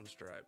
on stripe.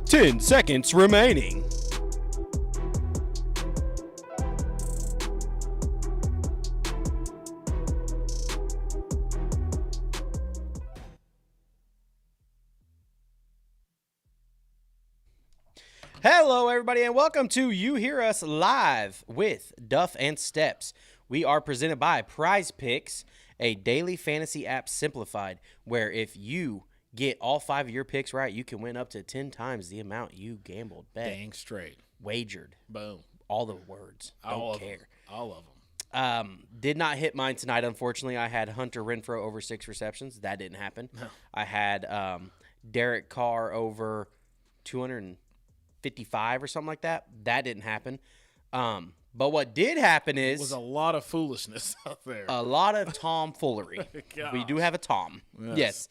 Ten seconds remaining. Hello, everybody, and welcome to You Hear Us Live with Duff and Steps. We are presented by PrizePicks, a daily fantasy app simplified, where if you get all 5 of your picks right, you can win up to 10 times the amount you gambled. Bet. Dang straight. Wagered. Boom. All the words. Don't care. All of them. Did not hit mine tonight, unfortunately. I had Hunter Renfrow over 6 receptions. That didn't happen. No. I had Derek Carr over 255 or something like that. That didn't happen. But what did happen is... It was a lot of foolishness out there. A lot of tomfoolery. We do have a Tom. Yes.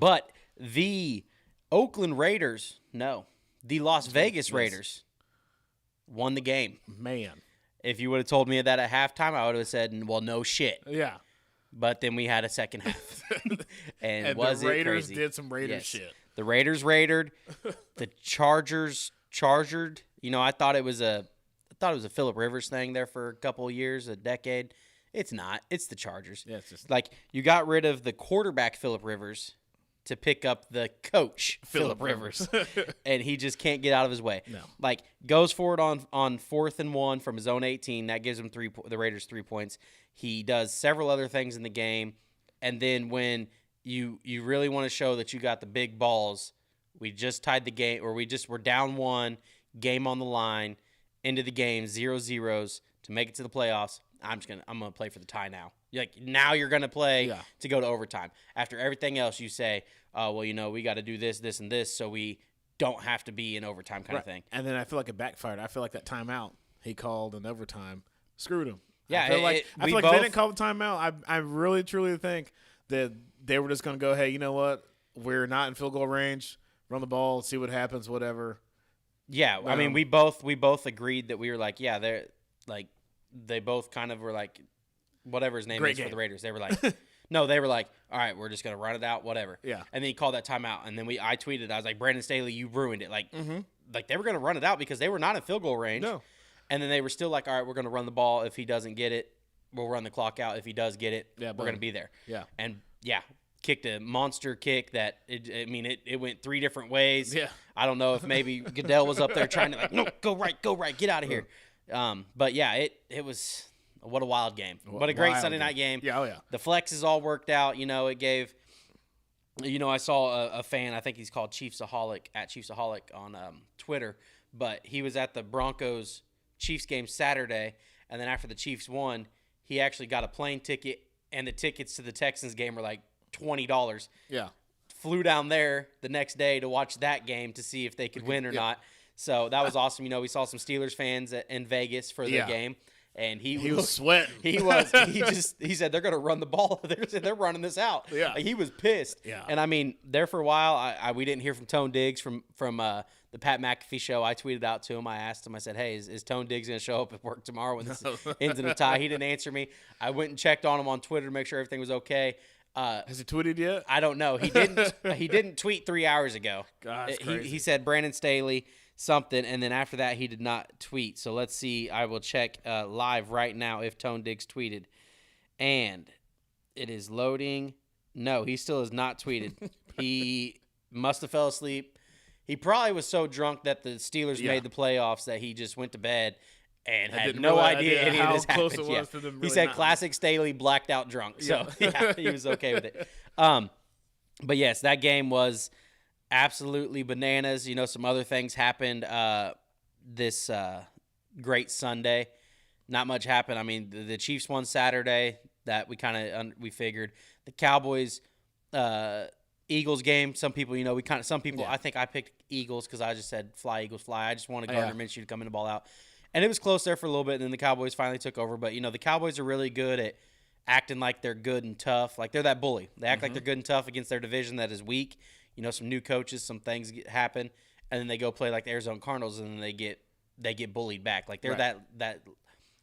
But the Oakland Raiders, the Las Vegas Raiders won the game. Man. If you would have told me that at halftime, I would have said, well, no shit. Yeah. But then we had a second half. and was the Raiders it crazy? did some Raiders shit. The Raiders raidered. The Chargers chargered. You know, I thought it was a Phillip Rivers thing there for a couple of years, a decade. It's not. It's the Chargers. Yeah, it's just like you got rid of the quarterback Phillip Rivers to pick up the coach Phillip Rivers, and he just can't get out of his way. No. Like goes forward on 4th and 1 from his own 18. That gives him the Raiders 3 points. He does several other things in the game, and then when you really want to show that you got the big balls, we just tied the game, or we're down 1, game on the line, into the game, 0-0s to make it to the playoffs. I'm gonna play for the tie now. Now you're gonna play to go to overtime. After everything else, you say, well, we got to do this, this, and this, so we don't have to be in overtime kind of thing. And then I feel like it backfired. I feel like that timeout he called in overtime screwed him. Yeah, I feel like if they didn't call the timeout, I really truly think that they were just gonna go, hey, you know what? We're not in field goal range. Run the ball, see what happens, whatever. Yeah, I mean, we both agreed that we were like, yeah, they both kind of were like, whatever his name is for the Raiders. They were like, no, they were like, all right, we're just going to run it out, whatever. Yeah. And then he called that timeout, and then I tweeted, I was like, Brandon Staley, you ruined it. Like they were going to run it out because they were not in field goal range. No. And then they were still like, all right, we're going to run the ball. If he doesn't get it, we'll run the clock out. If he does get it, we're going to be there. Yeah. And, yeah, kicked a monster kick that it went 3 different ways. Yeah. I don't know if maybe Goodell was up there trying to no, go right, get out of here. But yeah, it was what a wild game. What a great Sunday night game. Yeah, oh yeah. The flexes all worked out. It gave. I saw a fan. I think he's called Chiefsaholic on Twitter, but he was at the Broncos Chiefs game Saturday, and then after the Chiefs won, he actually got a plane ticket, and the tickets to the Texans game were like $20. Yeah. Flew down there the next day to watch that game to see if they could win or not. So that was awesome. We saw some Steelers fans in Vegas for the game. And he was sweating. He said they're going to run the ball. They're running this out. Yeah. He was pissed. Yeah. And there for a while, we didn't hear from Tone Diggs from the Pat McAfee show. I tweeted out to him. I asked him, I said, hey, is Tone Diggs going to show up at work tomorrow when this ends in a tie? He didn't answer me. I went and checked on him on Twitter to make sure everything was okay. Has he tweeted yet? I don't know. He didn't. He didn't tweet 3 hours ago. God, that's crazy. He said Brandon Staley something, and then after that he did not tweet. So let's see. I will check live right now if Tone Diggs tweeted, and it is loading. No, he still has not tweeted. He must have fell asleep. He probably was so drunk that the Steelers made the playoffs that he just went to bed and had no idea any of this close happened. it was to them He really said not. classic Staley, blacked out drunk. So yeah, he was okay with it. But yes, that game was absolutely bananas. Some other things happened this great Sunday. Not much happened. The Chiefs won Saturday. That we figured. The Cowboys Eagles game. Some people, I think I picked Eagles because I just said fly Eagles fly. I just wanted Gardner Minshew to come in the ball out. And it was close there for a little bit, and then the Cowboys finally took over. But, the Cowboys are really good at acting like they're good and tough. Like, they're that bully. They act like they're good and tough against their division that is weak. Some new coaches, some things happen, and then they go play like the Arizona Cardinals, and then they get bullied back. Like, they're that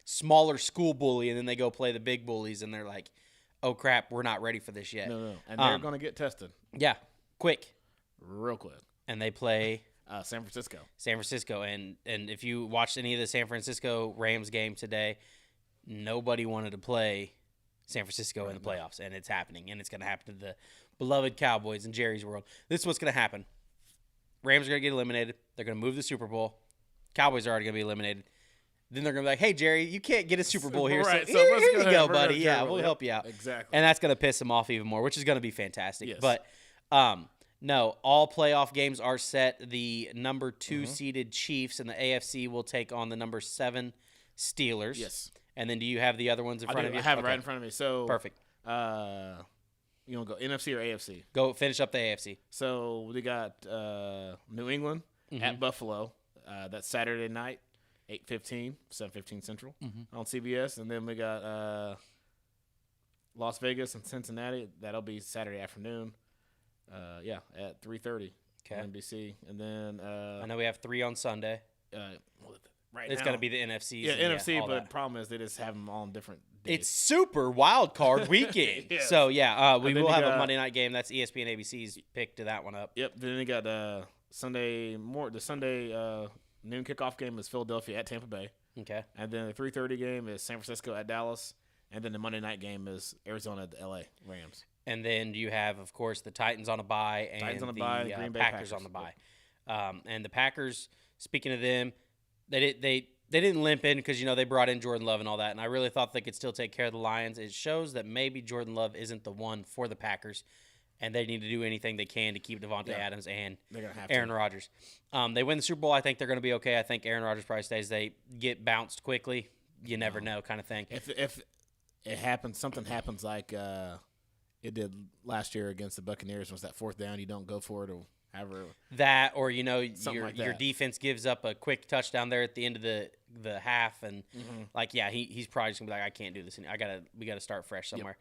smaller school bully, and then they go play the big bullies, and they're like, oh, crap, we're not ready for this yet. No. And they're going to get tested. Yeah, quick. Real quick. And they play San Francisco. And if you watched any of the San Francisco Rams game today, nobody wanted to play San Francisco in the playoffs, and it's happening, and it's going to happen to the beloved Cowboys in Jerry's world. This is what's going to happen. Rams are going to get eliminated. They're going to move the Super Bowl. Cowboys are already going to be eliminated. Then they're going to be like, hey, Jerry, you can't get a Super Bowl here. Right. So here you go, buddy. Yeah, we'll help you out. Exactly. And that's going to piss them off even more, which is going to be fantastic. Yes. But no, all playoff games are set. The number 2 seeded Chiefs in the AFC will take on the number 7 Steelers. Yes. And then do you have the other ones in front of you? I have it right in front of me. So perfect. You want to go NFC or AFC? Go finish up the AFC. So we got New England at Buffalo. That's Saturday night, 8:15, 7:15 Central on CBS. And then we got Las Vegas and Cincinnati. That'll be Saturday afternoon. At 3:30 on NBC. And then I know we have 3 on Sunday. It's going to be the NFC. Yeah, NFC, but the problem is they just have them all on different days. It's super wild card weekend. Yes. So, we will have a Monday night game. That's ESPN ABC's pick to that one up. Yep. Then they got the Sunday noon kickoff game is Philadelphia at Tampa Bay. Okay. And then the 3:30 game is San Francisco at Dallas. And then the Monday night game is Arizona at the LA Rams. And then you have, of course, the Titans on a bye and Green Bay Packers on the bye. And the Packers, speaking of them, they didn't limp in because, they brought in Jordan Love and all that. And I really thought they could still take care of the Lions. It shows that maybe Jordan Love isn't the one for the Packers, and they need to do anything they can to keep Devontae Adams and Aaron Rodgers. They win the Super Bowl. I think they're going to be okay. I think Aaron Rodgers probably stays. They get bounced quickly. You never know kind of thing. If it happens, something happens like it did last year against the Buccaneers, was that 4th down, you don't go for it or however. That, or your that. defense gives up a quick touchdown there at the end of the half, and he's probably just gonna be like, I can't do this. We gotta start fresh somewhere.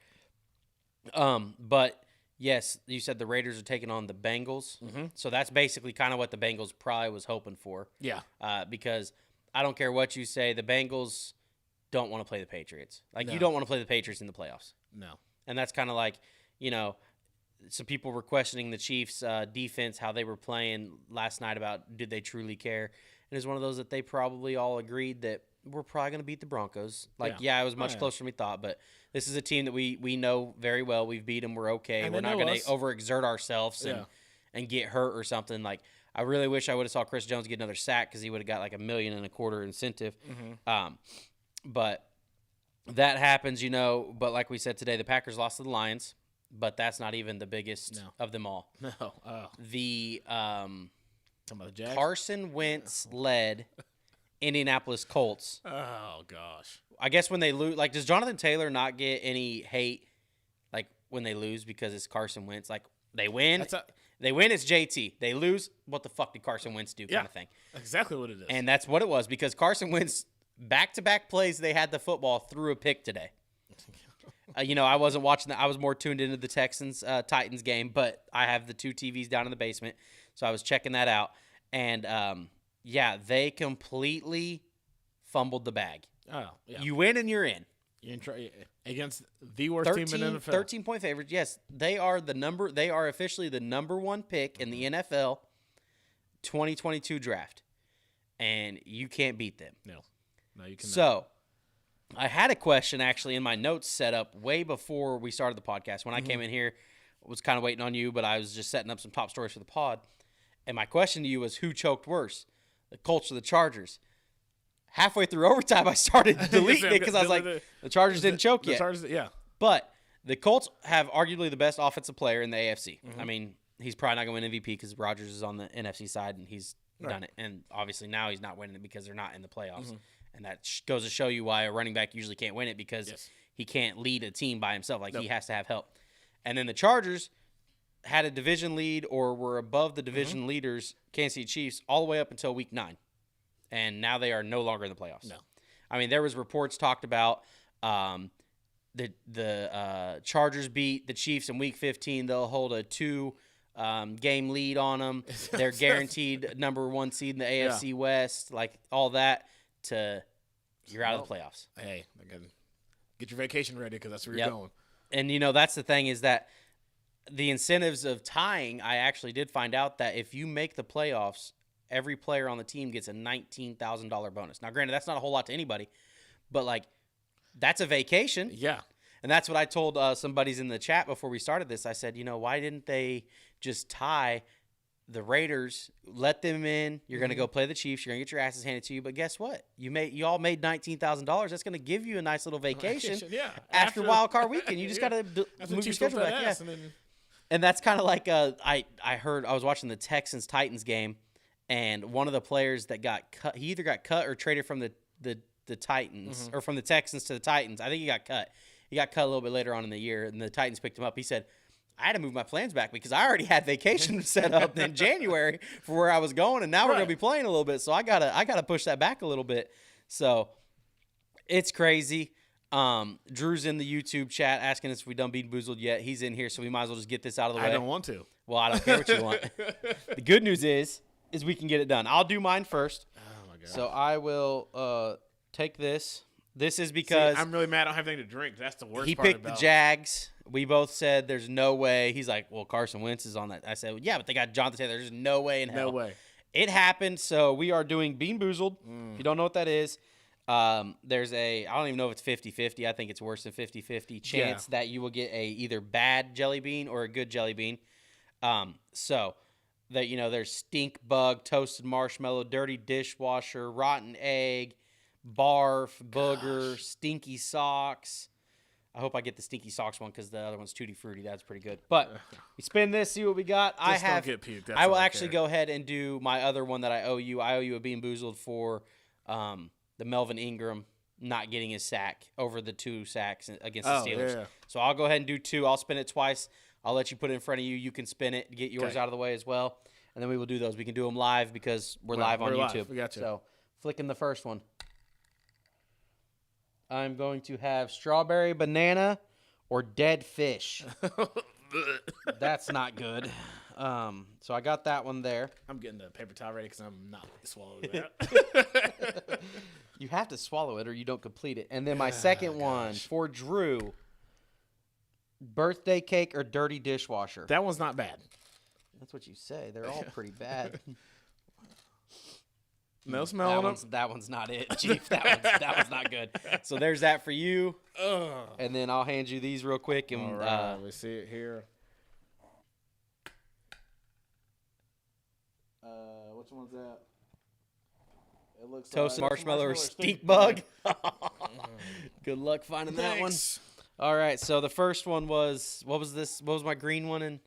Yep. But yes, you said the Raiders are taking on the Bengals, so that's basically kind of what the Bengals probably was hoping for. Yeah. Because I don't care what you say, the Bengals don't want to play the Patriots. You don't want to play the Patriots in the playoffs. No. And that's kind of like, some people were questioning the Chiefs' defense, how they were playing last night about did they truly care. And it's one of those that they probably all agreed that we're probably going to beat the Broncos. It was much closer than we thought, but This is a team that we know very well. We've beat them. We're okay. And we're they not know going us. to overexert ourselves and get hurt or something. Like, I really wish I would have saw Chris Jones get another sack because he would have got like $1.25 million incentive. But that happens, But like we said today, the Packers lost to the Lions, but that's not even the biggest of them all. No. Oh. The Jags? Carson Wentz led Indianapolis Colts. Oh, gosh. I guess when they lose, like, does Jonathan Taylor not get any hate, like, when they lose because it's Carson Wentz? Like, they win, it's JT. They lose, what the fuck did Carson Wentz do kind of thing. Exactly what it is. And that's what it was because Carson Wentz, back-to-back plays they had the football, threw a pick today. I wasn't watching that. I was more tuned into the Texans-Titans game, but I have the 2 TVs down in the basement, so I was checking that out. And, they completely fumbled the bag. Oh, yeah. You win and you're in. Against the worst team in the NFL. 13-point favorites. Yes, they are officially the number 1 pick in the NFL 2022 draft. And you can't beat them. No, you cannot. So, I had a question actually in my notes set up way before we started the podcast. When I came in here, I was kind of waiting on you, but I was just setting up some top stories for the pod. And my question to you was, who choked worse, the Colts or the Chargers? Halfway through overtime, I started deleting it because I was like, the Chargers didn't choke yet. But the Colts have arguably the best offensive player in the AFC. I mean, he's probably not going to win MVP because Rodgers is on the NFC side and he's done it. And obviously now he's not winning it because they're not in the playoffs. And that goes to show you why a running back usually can't win it because he can't lead a team by himself. Like, he has to have help. And then the Chargers had a division lead or were above the division leaders, Kansas City Chiefs, all the way up until week 9. And now they are no longer in the playoffs. No. I mean, there was reports talked about the Chargers beat the Chiefs in week 15. They'll hold a 2-game lead on them. They're guaranteed number 1 seed in the AFC West, like all that. You're out of the playoffs. Hey, get your vacation ready because that's where you're going. And, that's the thing is that the incentives of tying, I actually did find out that if you make the playoffs, every player on the team gets a $19,000 bonus. Now, granted, that's not a whole lot to anybody, but, like, that's a vacation. Yeah. And that's what I told some buddies in the chat before we started this. I said, why didn't they just tie the Raiders, let them in? You're going to go play the Chiefs. You're going to get your asses handed to you. But guess what? You all made $19,000. That's going to give you a nice little vacation after Wild Card Weekend. You just got to move your schedule back. Yeah. And that's kind of like I was watching the Texans-Titans game, and one of the players that got cut, he either got cut or traded from the Titans or from the Texans to the Titans. I think he got cut. He got cut a little bit later on in the year, and the Titans picked him up. He said, I had to move my plans back because I already had vacation set up in January for where I was going, and now we're going to be playing a little bit, so I gotta push that back a little bit. So it's crazy. Drew's in the YouTube chat asking us if we done Bean Boozled yet. He's in here, so we might as well just get this out of the way. I don't want to. Well, I don't care what you want. The good news is we can get it done. I'll do mine first. Oh my god. So I will take this. This is because I'm really mad I don't have anything to drink. That's the worst he part picked about the Jags. We both said there's no way. He's like, well, Carson Wentz is on that. I said, well, yeah, but they got Jonathan Taylor. There's no way in hell. No way. It happened. So we are doing Bean Boozled. If you don't know what that is, there's I don't even know if it's 50-50. I think it's worse than 50-50 chance that you will get a either bad jelly bean or a good jelly bean. So that, there's stink bug, toasted marshmallow, dirty dishwasher, rotten egg, barf, booger, stinky socks. I hope I get the stinky socks one because the other one's Tutti Frutti. That's pretty good. But we spin this, see what we got. Don't get puked. I will actually go ahead and do my other one that I owe you. I owe you a Bean Boozled for the Melvin Ingram not getting his sack over the 2 sacks against the Steelers. Yeah. So I'll go ahead and do 2. I'll spin it twice. I'll let you put it in front of you. You can spin it, get yours out of the way as well. And then we will do those. We can do them live because we're live on YouTube. We got you. So flicking the first one. I'm going to have strawberry banana or dead fish. That's not good. So I got that one there. I'm getting the paper towel ready because I'm not swallowing that. You have to swallow it or you don't complete it. And then my second one for Drew, birthday cake or dirty dishwasher. That one's not bad. That's what you say. They're all pretty bad. No smell on them. That one's not it, Chief. That one's not good. So there's that for you. And then I'll hand you these real quick. And, all right, we see it here. Which one's that? It looks toasted marshmallow or stink bug. Good luck finding that one. All right, so the first one was, what was this? What was my green one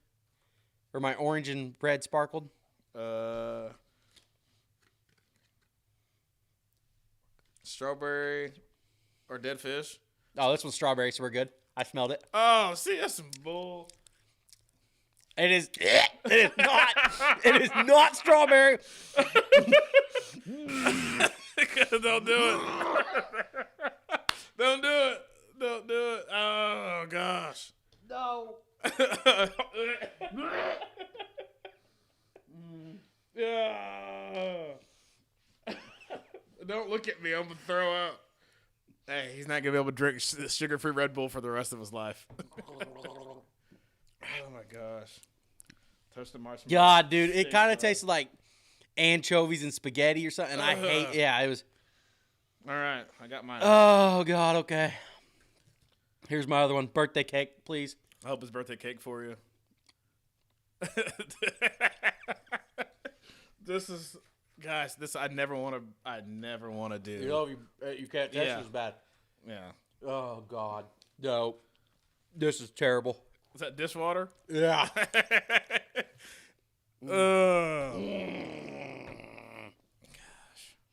or my orange and red sparkled? Strawberry or dead fish. Oh, this one's strawberry, so we're good. I smelled it. Oh, see, that's some bull. It is. It is not. It is not strawberry. Don't do it. Don't do it. Don't do it. Oh gosh. No. Yeah. Don't look at me. I'm gonna throw up. Hey, he's not gonna be able to drink sugar-free Red Bull for the rest of his life. Oh my gosh. Toasted marshmallow. God, dude, it kind of tasted like anchovies and spaghetti or something. I hate. Yeah, it was. All right, I got mine. Oh God. Okay. Here's my other one. Birthday cake, please. I hope it's birthday cake for you. This is, guys. This I never want to do. You know, you can't. That was bad. Yeah. Oh God. No. This is terrible. Is that dishwater? Yeah. Gosh.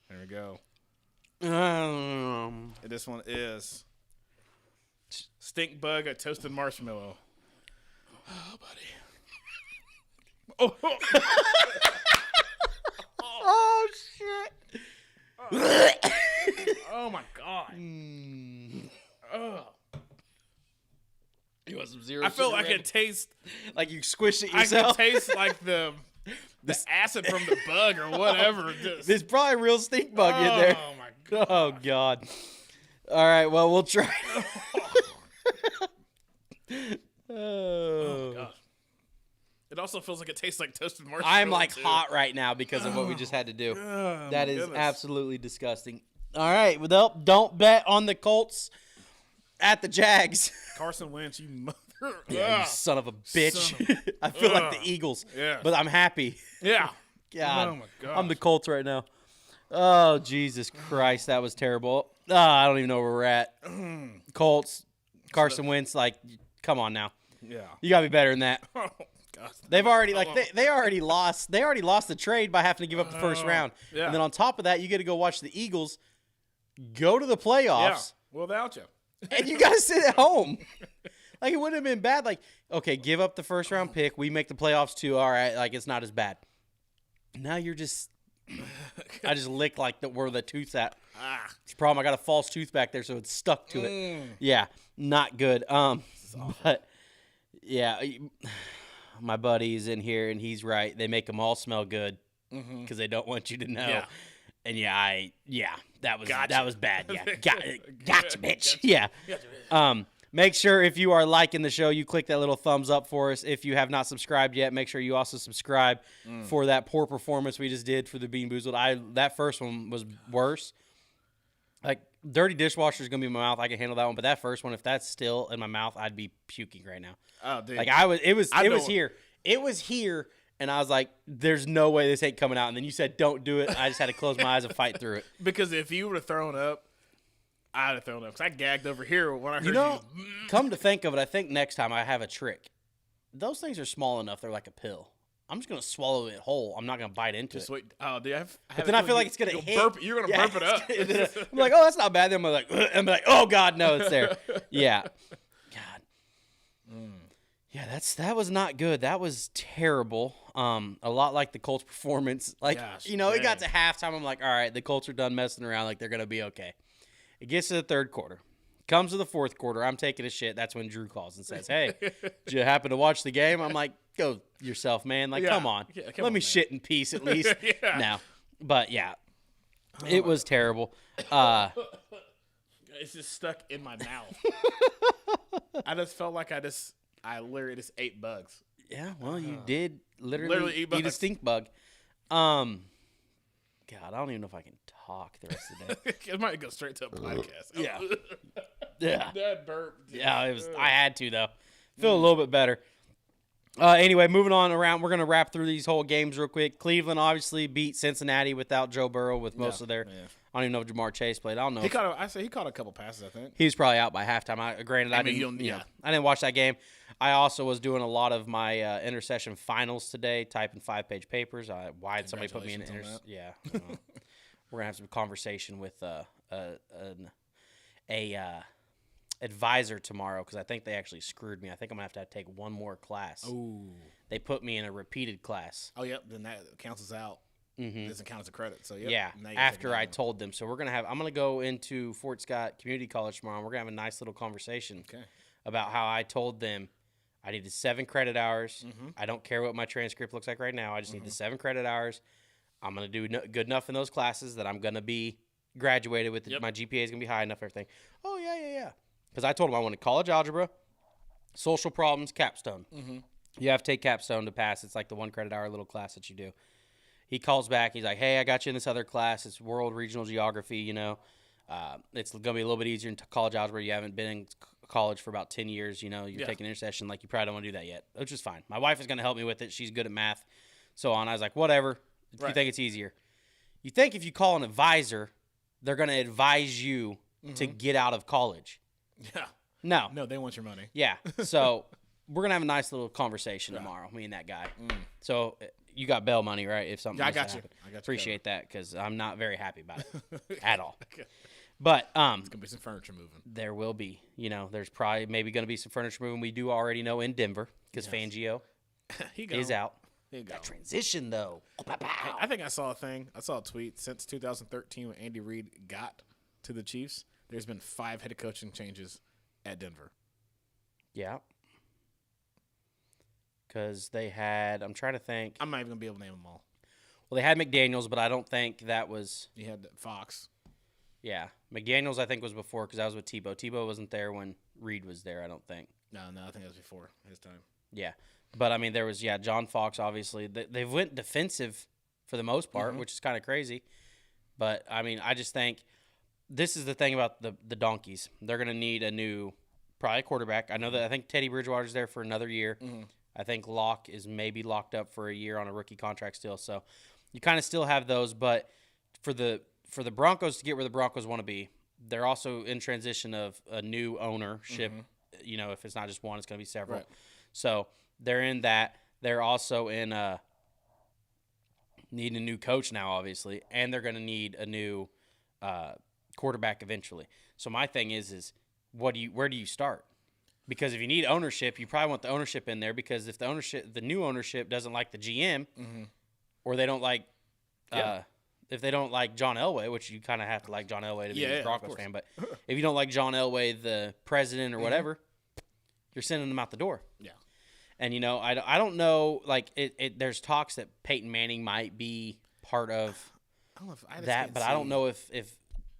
There we go. And this one is stink bug at toasted marshmallow. Oh, buddy. Oh. Oh shit. Oh my God. Oh. You want some zero? I feel like it tastes like you squish it I yourself. can taste like the acid from the bug or whatever. There's probably a real stink bug in there. Oh my God. Oh God. All right. Well, we'll try. Oh gosh. It also feels like it tastes like toasted marshmallow. I'm like too. hot right now because of what we just had to do. Oh, That my is goodness. absolutely disgusting. All right. Well, don't bet on the Colts at the Jags. Carson Wentz, you mother. Yeah, you son of a bitch. I feel like the Eagles. Yeah. But I'm happy. Yeah. God. Oh my God. I'm the Colts right now. Oh, Jesus Christ. That was terrible. I don't even know where we're at. Colts, Carson Wentz, like, come on now. Yeah. You got to be better than that. Oh gosh. They've already they already lost. They already lost the trade by having to give up the first round. Yeah. And then on top of that, you get to go watch the Eagles go to the playoffs. Yeah. Without you. And you got to sit at home. Like, it wouldn't have been bad. Like, okay, give up the first round pick. We make the playoffs too. All right, like, it's not as bad. Now you're just I just licked like where the tooth's at. It's a problem. I got a false tooth back there, so it's stuck to it. Yeah, not good. But yeah, my buddy's in here, and he's right. They make them all smell good because they don't want you to know. Yeah. And that was bad. Yeah, gotcha, bitch. Gotcha. Yeah. Make sure if you are liking the show, you click that little thumbs up for us. If you have not subscribed yet, make sure you also subscribe for that poor performance we just did for the Bean Boozled. That first one was worse. Like, dirty dishwasher is going to be in my mouth. I can handle that one. But that first one, if that's still in my mouth, I'd be puking right now. Oh, dude. Like, it was here. It was here. And I was like, there's no way this ain't coming out. And then you said, don't do it. I just had to close my eyes and fight through it. Because if you would have thrown up, I'd have thrown up. Because I gagged over here when I heard you. Come to think of it, I think next time I have a trick. Those things are small enough. They're like a pill. I'm just going to swallow it whole. I'm not going to bite into it. Wait. Oh, dude, but then I feel like it's going to hit. You're going to burp it up. I'm like, oh, that's not bad. Then I'm like, oh, God, no, it's there. Yeah. God. Yeah, that was not good. That was terrible. A lot like the Colts' performance. Like, it got to halftime. I'm like, all right, the Colts are done messing around. Like, they're going to be okay. It gets to the third quarter. Comes to the fourth quarter. I'm taking a shit. That's when Drew calls and says, hey, did you happen to watch the game? I'm like, go yourself, man. Like, come on. Yeah, Let me shit in peace at least. No. But, yeah, it was terrible. It's just stuck in my mouth. I just felt like I literally just ate bugs. Yeah, well, you did literally eat a bugs. stink bug. God, God, I don't even know if I can talk the rest of the day. It might go straight to a podcast. Yeah. Yeah. That burp. Yeah, it was. I had to, though. Feel a little bit better. Anyway, moving on around, we're going to wrap through these whole games real quick. Cleveland obviously beat Cincinnati without Joe Burrow with most of their I don't even know if Jamar Chase played. I don't know. He caught a couple passes, I think. He was probably out by halftime. I didn't watch that game. I also was doing a lot of my intercession finals today, typing 5-page papers. Why did somebody put me in intercession? Yeah. We're going to have some conversation with an advisor tomorrow because I think they actually screwed me. I think I'm going to have to take one more class. Ooh. They put me in a repeated class. Oh, yep. Then that cancels out. It doesn't count as a credit. So, yep. Yeah, after I told them. So, I'm going to go into Fort Scott Community College tomorrow, and we're going to have a nice little conversation about how I told them I needed 7 credit hours. I don't care what my transcript looks like right now. I just need the 7 credit hours. I'm going to do good enough in those classes that I'm going to be graduated with. My GPA is going to be high enough, everything. Oh, yeah. Because I told them I wanted college algebra, social problems, capstone. You have to take capstone to pass. It's like the 1 credit hour little class that you do. He calls back. He's like, hey, I got you in this other class. It's world regional geography, you know. It's going to be a little bit easier in college algebra. You haven't been in college for about 10 years, you know. You're taking intercession. Like, you probably don't want to do that yet, which is fine. My wife is going to help me with it. She's good at math, so on. I was like, whatever. If you think it's easier. You think if you call an advisor, they're going to advise you to get out of college. Yeah. No, they want your money. Yeah. So we're going to have a nice little conversation tomorrow, me and that guy. So you got bail money, right? If something I got you. Appreciate that because I'm not very happy about it at all. But it's going to be some furniture moving. There will be. You know, there's probably maybe going to be some furniture moving. We do already know in Denver because Fangio is out. That transition, though. I think I saw a thing. I saw a tweet. Since 2013 when Andy Reid got to the Chiefs, there's been 5 head coaching changes at Denver. Yeah. Because they had, I'm trying to think. I'm not even going to be able to name them all. Well, they had McDaniels, but I don't think that was. You had Fox. Yeah. McDaniels, I think, was before because I was with Tebow. Tebow wasn't there when Reid was there, I don't think. No, I think that was before his time. Yeah. But, I mean, there was, John Fox, obviously. They went defensive for the most part, which is kind of crazy. But, I mean, I just think this is the thing about the Donkeys. They're going to need a new, probably quarterback. I think Teddy Bridgewater's there for another year. I think Locke is maybe locked up for a year on a rookie contract still. So, you kind of still have those. But for the Broncos to get where the Broncos want to be, they're also in transition of a new ownership. You know, if it's not just one, it's going to be several. Right. So, they're in that. They're also in need a new coach now, obviously, and they're going to need a new quarterback eventually. So my thing is where do you start? Because if you need ownership, you probably want the ownership in there. Because if the new ownership doesn't like the GM, or they don't like, if they don't like John Elway, which you kind of have to like John Elway to be a Broncos fan, but if you don't like John Elway, the president or whatever, you're sending them out the door. Yeah. And, you know, I don't know, like, there's talks that Peyton Manning might be part of that, but I don't know if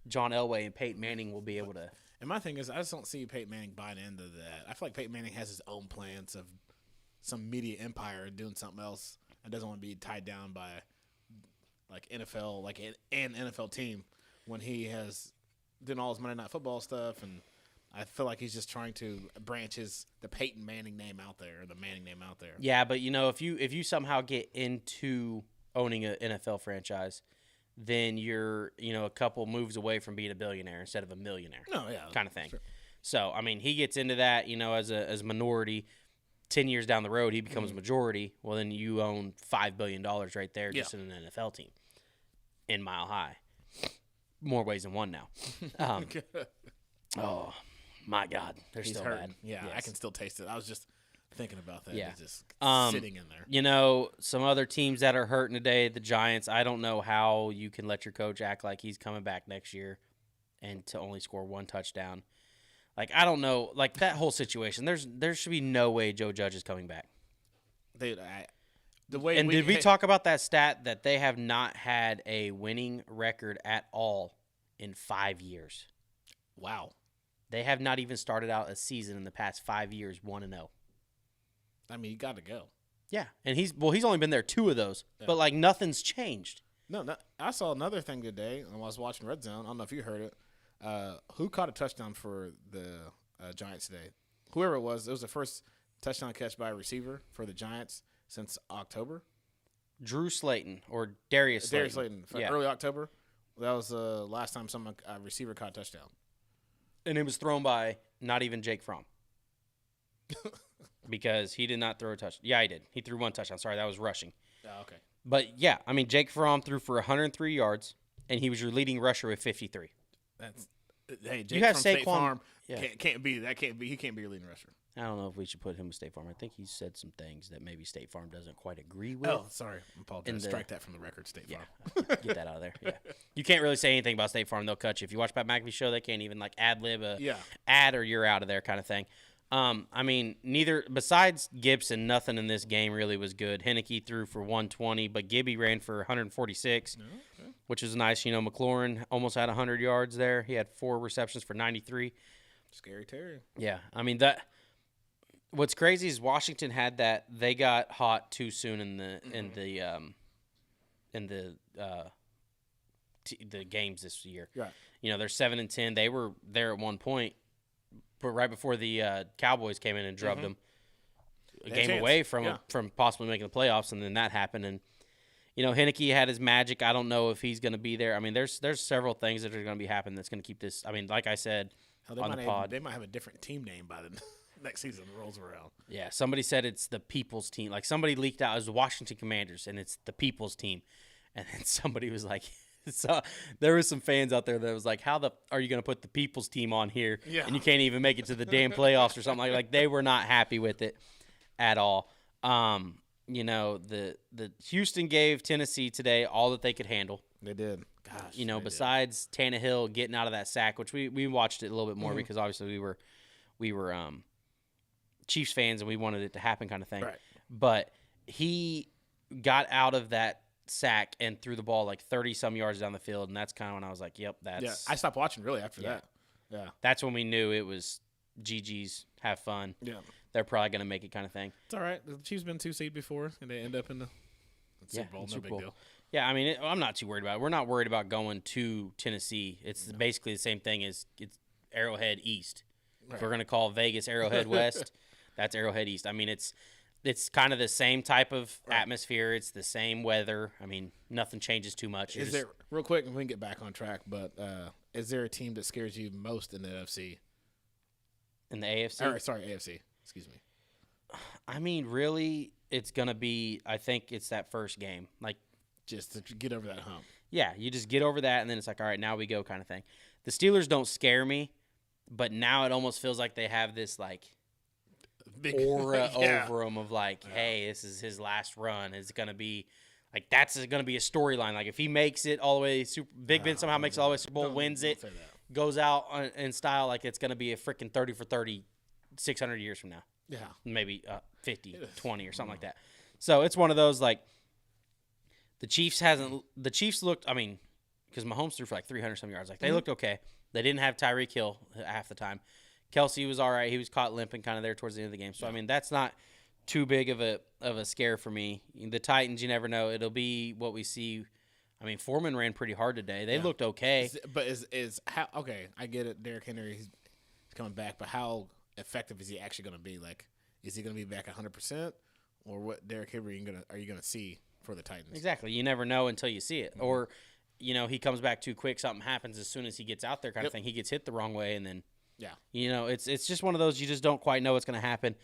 John Elway and Peyton Manning will be able to. And my thing is, I just don't see Peyton Manning buying into that. I feel like Peyton Manning has his own plans of some media empire doing something else and doesn't want to be tied down by, like, NFL, like an NFL team when he has done all his Monday Night Football stuff, and I feel like he's just trying to branch the Peyton Manning name out there, or the Manning name out there. Yeah, but, you know, if you somehow get into owning an NFL franchise, then you're, you know, a couple moves away from being a billionaire instead of a millionaire. No, yeah. Kind of thing. Sure. So, I mean, he gets into that, you know, as a minority. 10 years down the road, he becomes majority. Well, then you own $5 billion right there just in an NFL team in Mile High. More ways than one now. Oh, my God. They're still hurting. bad. Yeah, yes. I can still taste it. I was just thinking about that. Yeah. It's just sitting in there. You know, some other teams that are hurting today, the Giants, I don't know how you can let your coach act like he's coming back next year and to only score 1 touchdown. Like, I don't know. Like, that whole situation, there should be no way Joe Judge is coming back. Did we talk about that stat that they have not had a winning record at all in 5 years? Wow. They have not even started out a season in the past 5 years 1-0. I mean, you got to go. Yeah, and he's only been there 2 of those, but like nothing's changed. No, I saw another thing today when I was watching Red Zone. I don't know if you heard it. Who caught a touchdown for the Giants today? Whoever it was the first touchdown catch by a receiver for the Giants since October. Drew Slayton or Darius Slayton. Darius Slayton. Early October. That was the last time a receiver caught a touchdown. And it was thrown by not even Jake Fromm. Because he did not throw a touchdown. Yeah, he did. He threw one touchdown. Sorry, that was rushing. Oh, okay. But, yeah, I mean, Jake Fromm threw for 103 yards, and he was your leading rusher with 53. Jake you have from Saquon. State Farm Yeah. he can't be your leading rusher. I don't know if we should put him with State Farm. I think he said some things that maybe State Farm doesn't quite agree with. Oh, sorry. I apologize. Strike that from the record, State Farm. Get that out of there. Yeah. You can't really say anything about State Farm. They'll cut you. If you watch Pat McAfee's show, they can't even like ad-lib a ad or you're out of there kind of thing. I mean, besides Gibson, nothing in this game really was good. Heineke threw for 120, but Gibby ran for 146, which is nice. McLaurin almost had 100 yards there. He had 4 receptions for 93. Scary Terry. Yeah, I mean what's crazy is Washington had that. They got hot too soon in the games this year. Right. They're 7-10. They were there at one point. But right before the Cowboys came in and drubbed them, a game away from possibly making the playoffs, and then that happened. And Heineke had his magic. I don't know if he's going to be there. I mean, there's several things that are going to be happening that's going to keep this. I mean, like I said on the pod, they might have a different team name by the next season rolls around. Yeah, somebody said it's the People's Team. Like somebody leaked out it was the Washington Commanders, and it's the People's Team. And then somebody was like. So there was some fans out there that was like, how are you going to put the People's Team on here? Yeah. And you can't even make it to the damn playoffs or something like they were not happy with it at all. The Houston gave Tennessee today all that they could handle. They did. Gosh. Besides Tannehill getting out of that sack, which we watched it a little bit more because obviously we were Chiefs fans and we wanted it to happen kind of thing. Right. But he got out of that sack and threw the ball like 30-some yards down the field, and that's kind of when I was like, yep, that's... Yeah, I stopped watching really after that. Yeah. That's when we knew it was GG's, have fun. Yeah. They're probably going to make it kind of thing. It's all right. The Chiefs been 2 seed before, and they end up in the Super Bowl. No big deal. Yeah, I mean, I'm not too worried about it. We're not worried about going to Tennessee. It's basically the same thing as it's Arrowhead East. Right. If we're going to call Vegas Arrowhead West, that's Arrowhead East. I mean, it's kind of the same type of atmosphere. It's the same weather. I mean, nothing changes too much. Real quick, and we can get back on track, but is there a team that scares you most in the NFC? In the AFC? Sorry, AFC. Excuse me. I mean, really, it's going to be, I think it's that first game. Like, just to get over that hump. Yeah, you just get over that, and then it's like, all right, now we go kind of thing. The Steelers don't scare me, but now it almost feels like they have this, like, big aura over him of like, hey, this is his last run. It's going to be like, that's going to be a storyline. Like if he makes it all the way Big Ben somehow makes it all the way to Super Bowl, wins it, goes out in style, like it's going to be a freaking 30 for 30 600 years from now. Yeah. Maybe 50, 20 or something like that. So it's one of those like the Chiefs looked, I mean, because Mahomes threw for like 300 some yards. Like they looked okay. They didn't have Tyreek Hill half the time. Kelsey was all right. He was caught limping kind of there towards the end of the game. So, I mean, that's not too big of a scare for me. The Titans, you never know. It'll be what we see. I mean, Foreman ran pretty hard today. They looked okay. But is how okay, I get it. Derrick Henry he's coming back, but how effective is he actually going to be? Like, is he going to be back 100%? Or what Derrick Henry are you going to see for the Titans? Exactly. You never know until you see it. Mm-hmm. Or, he comes back too quick. Something happens as soon as he gets out there kind of thing. He gets hit the wrong way, and then it's just one of those you just don't quite know what's going to happen.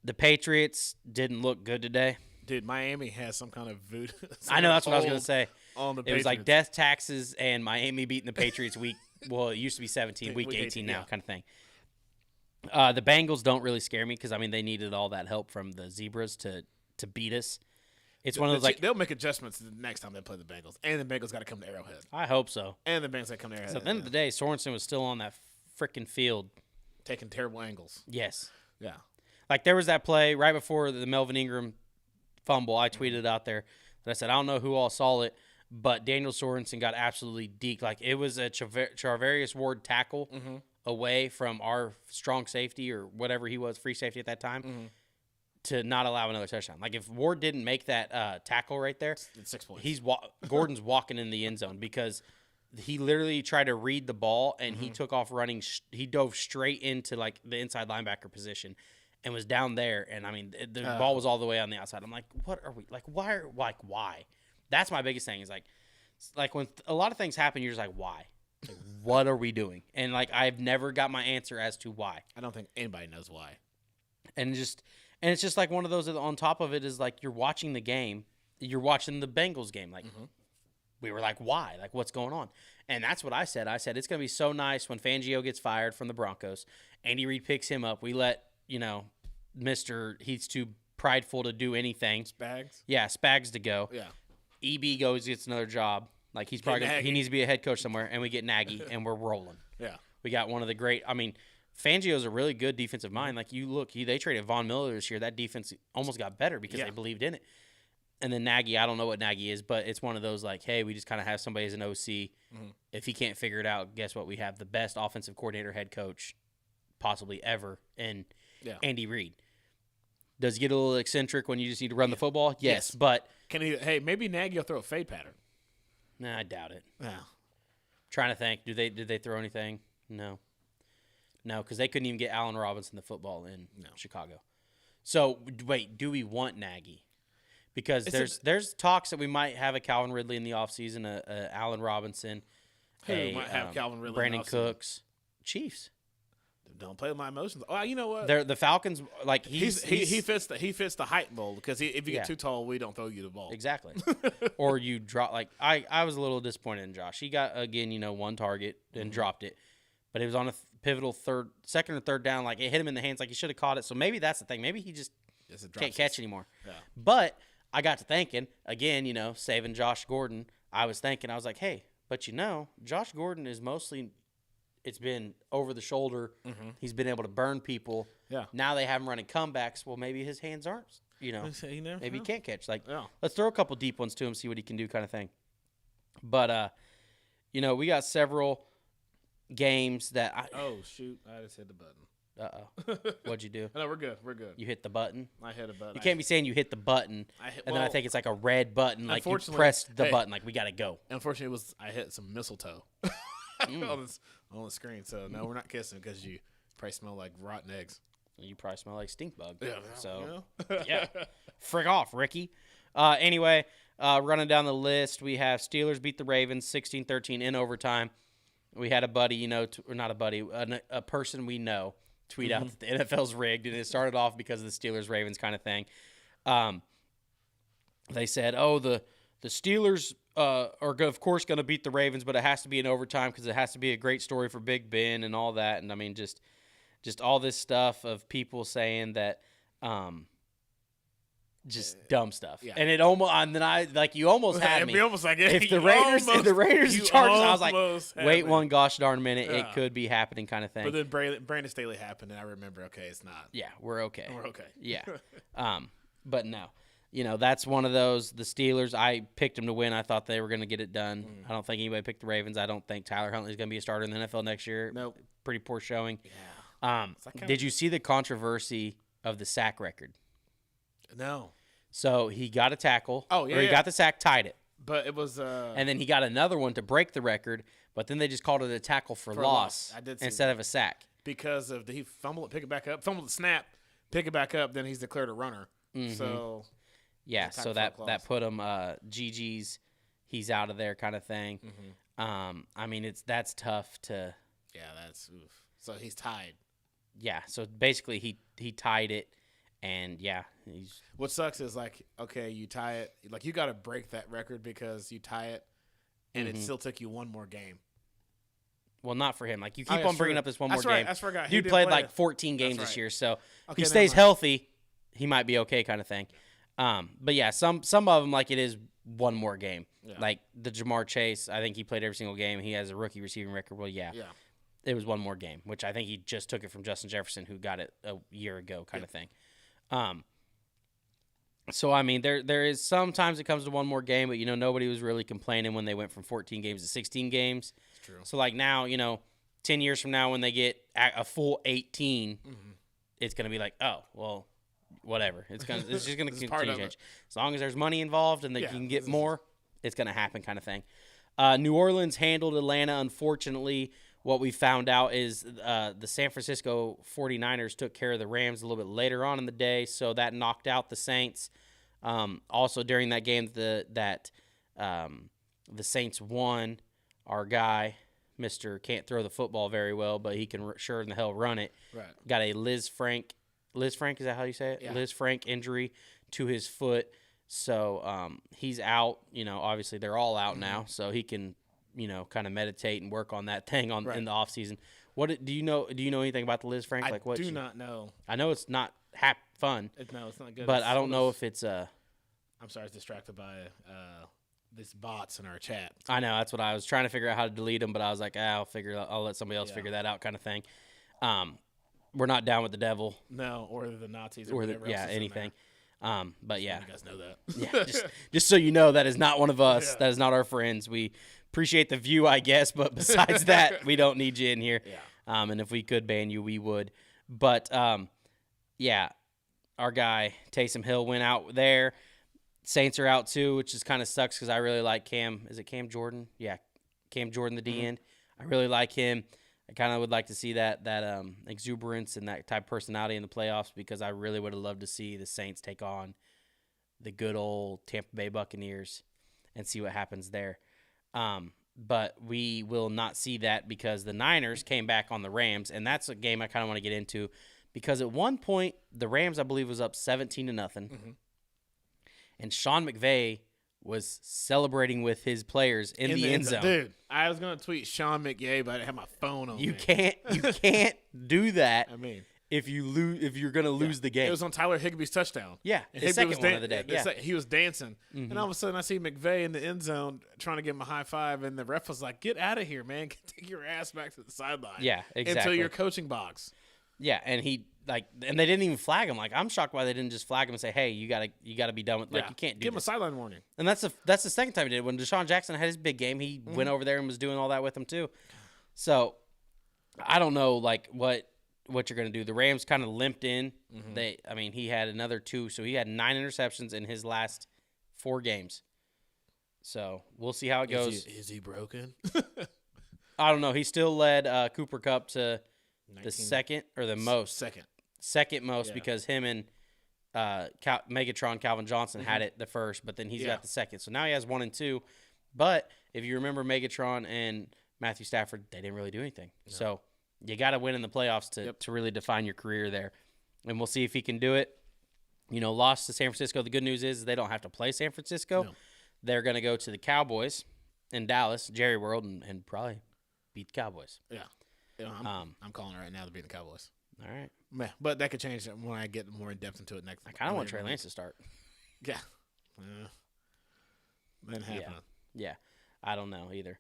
The Patriots didn't look good today. Dude, Miami has some kind of voodoo. I know, that's what I was going to say. On the Patriots. It was like death, taxes, and Miami beating the Patriots week. Well, it used to be 17, week 18 now kind of thing. The Bengals don't really scare me because, I mean, they needed all that help from the Zebras to beat us. It's one of those like they'll make adjustments the next time they play the Bengals, and the Bengals got to come to Arrowhead. I hope so. And the Bengals got to come to Arrowhead. So at the end of the day, Sorensen was still on that freaking field, taking terrible angles. Yes. Yeah. Like there was that play right before the Melvin Ingram fumble. I tweeted it out there that I said I don't know who all saw it, but Daniel Sorensen got absolutely deked. Like it was a Charvarius Ward tackle away from our strong safety or whatever he was, free safety at that time. to not allow another touchdown. Like if Ward didn't make that tackle right there, It's 6 points. Gordon's walking in the end zone because he literally tried to read the ball and he took off running. He dove straight into like the inside linebacker position and was down there. And I mean, the ball was all the way on the outside. I'm like, what are we like? Why? That's my biggest thing is like when a lot of things happen, you're just like, why? Like, what are we doing? And like I've never got my answer as to why. I don't think anybody knows why. And it's just like one of those. On top of it is like you're watching the game, you're watching the Bengals game. Like we were like, why? Like what's going on? And that's what I said. I said it's gonna be so nice when Fangio gets fired from the Broncos. Andy Reid picks him up. We let he's too prideful to do anything. Spags to go. Yeah. EB goes gets another job. Like he's probably he needs to be a head coach somewhere, and we get Nagy, and we're rolling. Yeah. We got one of the great. I mean, Fangio's a really good defensive mind. Like you look, they traded Von Miller this year. That defense almost got better because they believed in it. And then Nagy, I don't know what Nagy is, but it's one of those like, hey, we just kind of have somebody as an OC. If he can't figure it out, guess what? We have the best offensive coordinator, head coach, possibly ever, in Andy Reid. Does he get a little eccentric when you just need to run the football? Yes, but can he? Hey, maybe Nagy will throw a fade pattern. Nah, I doubt it. Yeah. Trying to think. Did they throw anything? No, because they couldn't even get Allen Robinson the football in Chicago. So wait, do we want Nagy? Because there's talks that we might have a Calvin Ridley in the offseason, a Allen Robinson, we might have Calvin Ridley, Brandon Cooks, Chiefs. Don't play with my emotions. Oh, you know what? They're the Falcons. Like he fits the height mold because if you get too tall, we don't throw you the ball. Exactly. Or you drop. Like I was a little disappointed in Josh. He got again, one target and dropped it, but it was on a pivotal second or third down. Like it hit him in the hands. Like he should have caught it. So maybe that's the thing. Maybe he just can't catch anymore. Yeah. But I got to thinking again. Saving Josh Gordon. I was like, hey, but Josh Gordon is mostly. It's been over the shoulder. He's been able to burn people. Yeah. Now they have him running comebacks. Well, maybe his hands aren't. Maybe he can't catch. Like, yeah. Let's throw a couple deep ones to him, see what he can do, kind of thing. But we got several games that. Oh shoot! I just hit the button. What'd you do? No, we're good. You hit the button. I hit a button. You can't be saying you hit the button, then I think it's like a red button, like you pressed the button, like we gotta go. Unfortunately, I hit some mistletoe. On the screen, so no, we're not kissing because you probably smell like rotten eggs. You probably smell like stink bug. Yeah, so yeah, frick off, Ricky. Anyway, running down the list, we have Steelers beat the Ravens 16-13 in overtime. We had a buddy, or not a buddy, a person we know tweet out that the NFL's rigged, and it started off because of the Steelers-Ravens kind of thing. They said, the Steelers are, of course, going to beat the Ravens, but it has to be in overtime because it has to be a great story for Big Ben and all that. And, I mean, just all this stuff of people saying that just dumb stuff. Yeah. And it almost – and then you almost had me. Almost like if the Raiders and Chargers, I was like, wait one gosh darn minute. Yeah. It could be happening kind of thing. But then Brandon Staley happened, and I remember, okay, it's not. Yeah, we're okay. We're okay. Yeah. But no. That's one of those. The Steelers, I picked them to win. I thought they were going to get it done. I don't think anybody picked the Ravens. I don't think Tyler Huntley's going to be a starter in the NFL next year. Nope. Pretty poor showing. Yeah. Did you see the controversy of the sack record? No. So he got a tackle. Oh, yeah. Or he got the sack, tied it. But it was. And then he got another one to break the record, but then they just called it a tackle for loss I did see instead of a sack. Because he fumbled it, pick it back up, fumbled the snap, pick it back up, then he's declared a runner. So. Yeah, so that put him GG's, he's out of there kind of thing. I mean that's tough to. Yeah, that's oof. So he's tied. Yeah, so basically he tied it, and yeah, he's. What sucks is okay, you tie it, you got to break that record because you tie it, and it still took you one more game. Well, not for him. You keep on bringing up this one more game. I forgot. Dude played 14 games this year, so he stays healthy, he might be okay, kind of thing. But yeah, some of them it is one more game. Yeah. Like the Jamar Chase, I think he played every single game. He has a rookie receiving record. Well, yeah, it was one more game, which I think he just took it from Justin Jefferson, who got it a year ago, kind of thing. So I mean, there is sometimes it comes to one more game, but nobody was really complaining when they went from 14 games to 16 games. That's true. So now 10 years from now when they get a full 18, it's gonna be like, oh well. whatever. It's just gonna is part continue of to change. it. As long as there's money involved and they Yeah, can get this is- more, it's gonna happen, kind of thing. New Orleans handled Atlanta. Unfortunately, what we found out is the San Francisco 49ers took care of the Rams a little bit later on in the day, so that knocked out the Saints. Also during that game, the Saints won. Our guy, Mr. Can't throw the football very well, but he can sure in the hell run it. Right. Got a Liz Frank, is that how you say it? Yeah. Liz Frank injury to his foot. So he's out. Obviously they're all out now, so he can, kind of meditate and work on that thing in the off season. What do you know? Do you know anything about the Liz Frank? I do not know. I know it's not fun. No, it's not good. But I don't know if it's I'm sorry, I was distracted by these bots in our chat. I know, that's what I was trying to figure out how to delete them, but I was like, I'll let somebody else figure that out, kind of thing. We're not down with the devil. No, or the Nazis or whatever else is anything. But yeah, you guys know that. yeah, just so you know, that is not one of us. Yeah. That is not our friends. We appreciate the view, I guess, but besides that, we don't need you in here. Yeah. And if we could ban you, we would. But yeah, our guy Taysom Hill went out there. Saints are out too, which is kind of sucks because I really like Cam. Is it Cam Jordan? Yeah, Cam Jordan, the D end. I really like him. I kind of would like to see that exuberance and that type of personality in the playoffs, because I really would have loved to see the Saints take on the good old Tampa Bay Buccaneers and see what happens there. But we will not see that because the Niners came back on the Rams, and that's a game I kind of want to get into because at one point the Rams, I believe, was up 17-0. Mm-hmm. And Sean McVay was celebrating with his players in the end zone. Dude, I was going to tweet Sean McVay, but I didn't have my phone on me. You can't do that. I mean, if you're going to lose the game. It was on Tyler Higbee's touchdown. Yeah, and his second one of the day. Yeah. He was dancing. Mm-hmm. And all of a sudden I see McVay in the end zone trying to give him a high five, and the ref was like, get out of here, man. Take your ass back to the sideline. Yeah, exactly. Into your coaching box. Yeah, and and they didn't even flag him. Like, I'm shocked why they didn't just flag him and say, "Hey, you gotta be done with." Like, you can't do. Give him a sideline warning. And that's the second time he did it. When Deshaun Jackson had his big game, he went over there and was doing all that with him too. So, I don't know what you're gonna do. The Rams kind of limped in. Mm-hmm. He had another 2, so he had 9 interceptions in his last 4 games. So we'll see how it goes. Is he broken? I don't know. He still led Cooper Kupp to 19. The second or the most. Second most, because him and Megatron Calvin Johnson had it the first, but then he's got the second. So now he has 1 and 2. But if you remember Megatron and Matthew Stafford, they didn't really do anything. No. So you got to win in the playoffs to really define your career there. And we'll see if he can do it. Lost to San Francisco. The good news is they don't have to play San Francisco. No. They're going to go to the Cowboys in Dallas, Jerry World, and probably beat the Cowboys. Yeah. I'm calling it right now to beat the Cowboys. All right. Man, but that could change when I get more in depth into it next. I kind of want Trey Lance to start. Yeah. That happened. Yeah. I don't know either.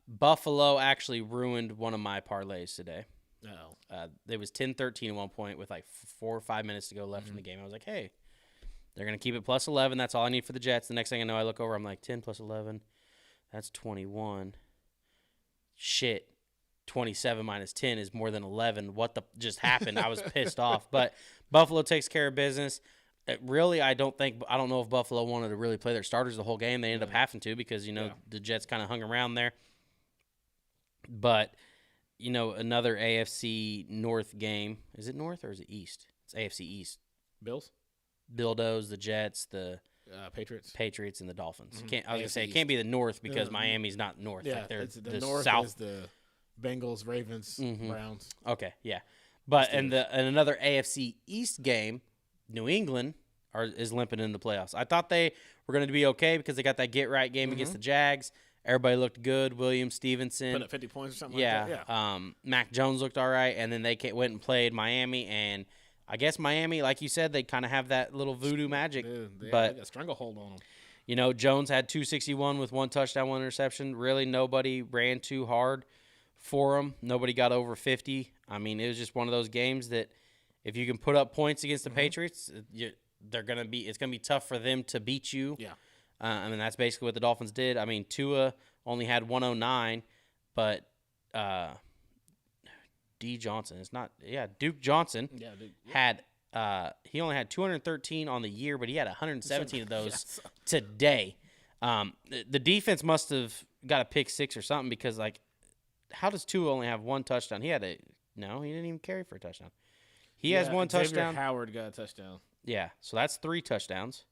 Buffalo actually ruined one of my parlays today. No. It was 10-13 at one point with 4 or 5 minutes to go left in the game. I was like, hey, they're going to keep it plus 11. That's all I need for the Jets. The next thing I know, I look over, I'm like, 10 plus 11. That's 21. Shit. 27 minus 10 is more than 11. What just happened? I was pissed off. But Buffalo takes care of business. I don't know if Buffalo wanted to really play their starters the whole game. They ended up having to because, the Jets kind of hung around there. But, another AFC North game. Is it North or is it East? It's AFC East. Bills? Bildos, the Jets, the Patriots, and the Dolphins. Mm-hmm. I was going to say, it can't be the North because Miami's not North. Yeah, they're the North South. Is the Bengals, Ravens, Browns. Okay, yeah. But in another AFC East game, New England is limping in the playoffs. I thought they were going to be okay because they got that get-right game against the Jags. Everybody looked good. Williams, Stevenson. Put up 50 points or something like that. Yeah. Mac Jones looked all right, and then they went and played Miami, and I guess Miami, like you said, they kind of have that little voodoo magic. They but got a stranglehold on them. Jones had 261 with 1 touchdown, 1 interception. Really, nobody ran too hard for them. Nobody got over 50. It was just one of those games that if you can put up points against the Patriots, it's going to be tough for them to beat you. Yeah. That's basically what the Dolphins did. Tua only had 109, but Duke Johnson had he only had 213 on the year, but he had 117 of those Yes. today. The defense must have got a pick six or something because, like, how does Tua only have one touchdown? He didn't even carry for a touchdown. He has one Xavier touchdown. Howard got a touchdown. Yeah, so that's 3 touchdowns.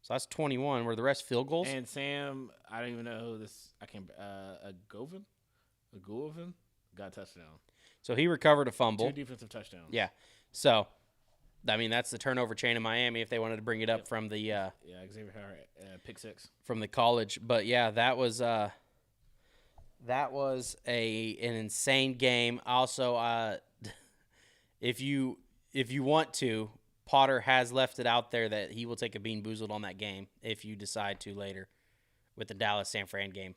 So that's 21. Were the rest field goals? And Sam, I don't even know who this. I can't. Agovin got a touchdown. So he recovered a fumble. 2 defensive touchdowns. Yeah. So, I mean, that's the turnover chain in Miami if they wanted to bring it up from the Xavier Howard pick 6 from the college. But yeah, that was an insane game. Also, if you want to, Potter has left it out there that he will take a bean boozled on that game if you decide to later with the Dallas San Fran game.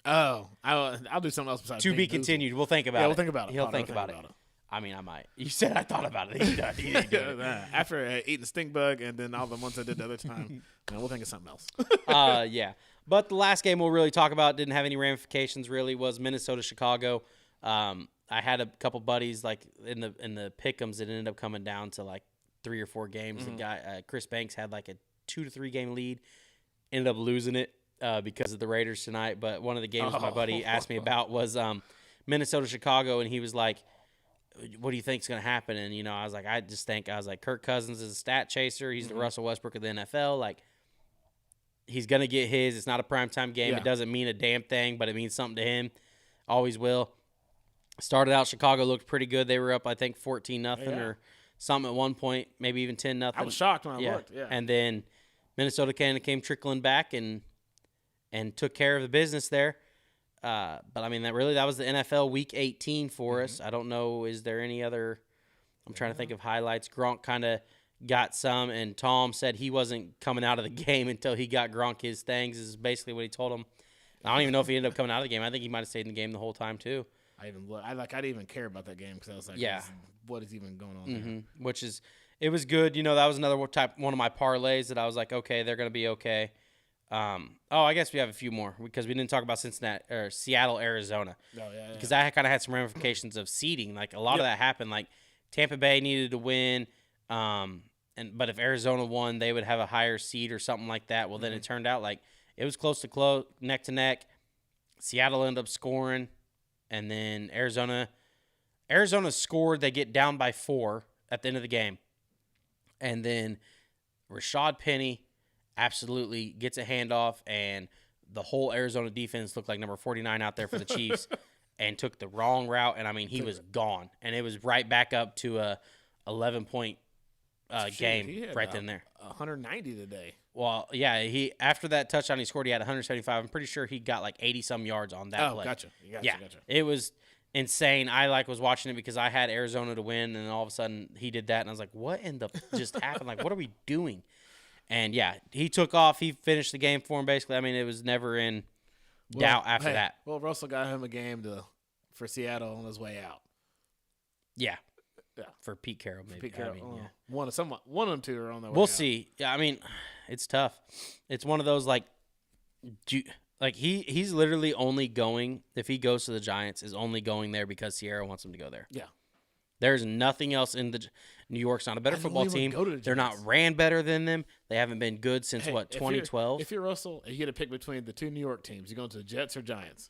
Oh, I'll do something else besides To bean be boozled. continued. We'll think about it. Yeah, we'll think about it. He'll Potter think will about it. I mean, I might. You said I thought about it. He didn't do it. After eating stink bug and then all the ones I did the other time, we'll think of something else. Yeah. But the last game we'll really talk about didn't have any ramifications really was Minnesota-Chicago. I had a couple buddies like in the pick'ems that ended up coming down to like 3 or 4 games. Mm-hmm. The guy Chris Banks had like a 2 to 3 game lead, ended up losing it because of the Raiders tonight. But one of the games my buddy asked me about was Minnesota-Chicago, and he was like, what do you think is going to happen? And, I was like, Kirk Cousins is a stat chaser. He's the Russell Westbrook of the NFL. Like, he's going to get his. It's not a primetime game. Yeah. It doesn't mean a damn thing, but it means something to him. Always will. Started out, Chicago looked pretty good. They were up, I think, 14-0 or something at one point, maybe even 10-0. I was shocked when I looked. Yeah. And then Minnesota kind of came trickling back and took care of the business there. But I mean, that was the NFL Week 18 for us. I don't know. Is there any other? I'm trying to think of highlights. Gronk kind of got some, and Tom said he wasn't coming out of the game until he got Gronk his things. Is basically what he told him. I don't even know if he ended up coming out of the game. I think he might have stayed in the game the whole time too. I didn't even care about that game because I was like, what is even going on there? Which is, it was good. That was another one of my parlays that I was like, okay, they're gonna be okay. I guess we have a few more because we didn't talk about Seattle, Arizona. Oh, yeah. Because I kind of had some ramifications of seeding. Like a lot of that happened. Like Tampa Bay needed to win, but if Arizona won, they would have a higher seed or something like that. Well, then it turned out like it was close, neck to neck. Seattle ended up scoring, and then Arizona scored. They get down by 4 at the end of the game, and then Rashad Penny absolutely gets a handoff, and the whole Arizona defense looked like number 49 out there for the Chiefs and took the wrong route. And, I mean, he was gone. And it was right back up to a 11-point game right then and there. 190 today. Well, yeah, after that touchdown he scored, he had 175. I'm pretty sure he got like 80-some yards on that play. Gotcha. Gotcha. It was insane. I was watching it because I had Arizona to win, and all of a sudden he did that, and I was like, what in the just happened? Like, what are we doing? And, yeah, he took off. He finished the game for him, basically. I mean, it was never in doubt after that. Well, Russell got him a game for Seattle on his way out. Yeah. Yeah. For Pete Carroll, maybe. Pete Carroll. I mean, yeah. One of them two are on their way We'll out. see. Yeah, I mean, it's tough. It's one of those, he's literally only going, if he goes to the Giants, is only going there because Sierra wants him to go there. Yeah. There's nothing else in the – New York's not a better football team. They're not ran better than them. They haven't been good since, 2012? If you're Russell, you get to pick between the 2 New York teams. You going to the Jets or Giants?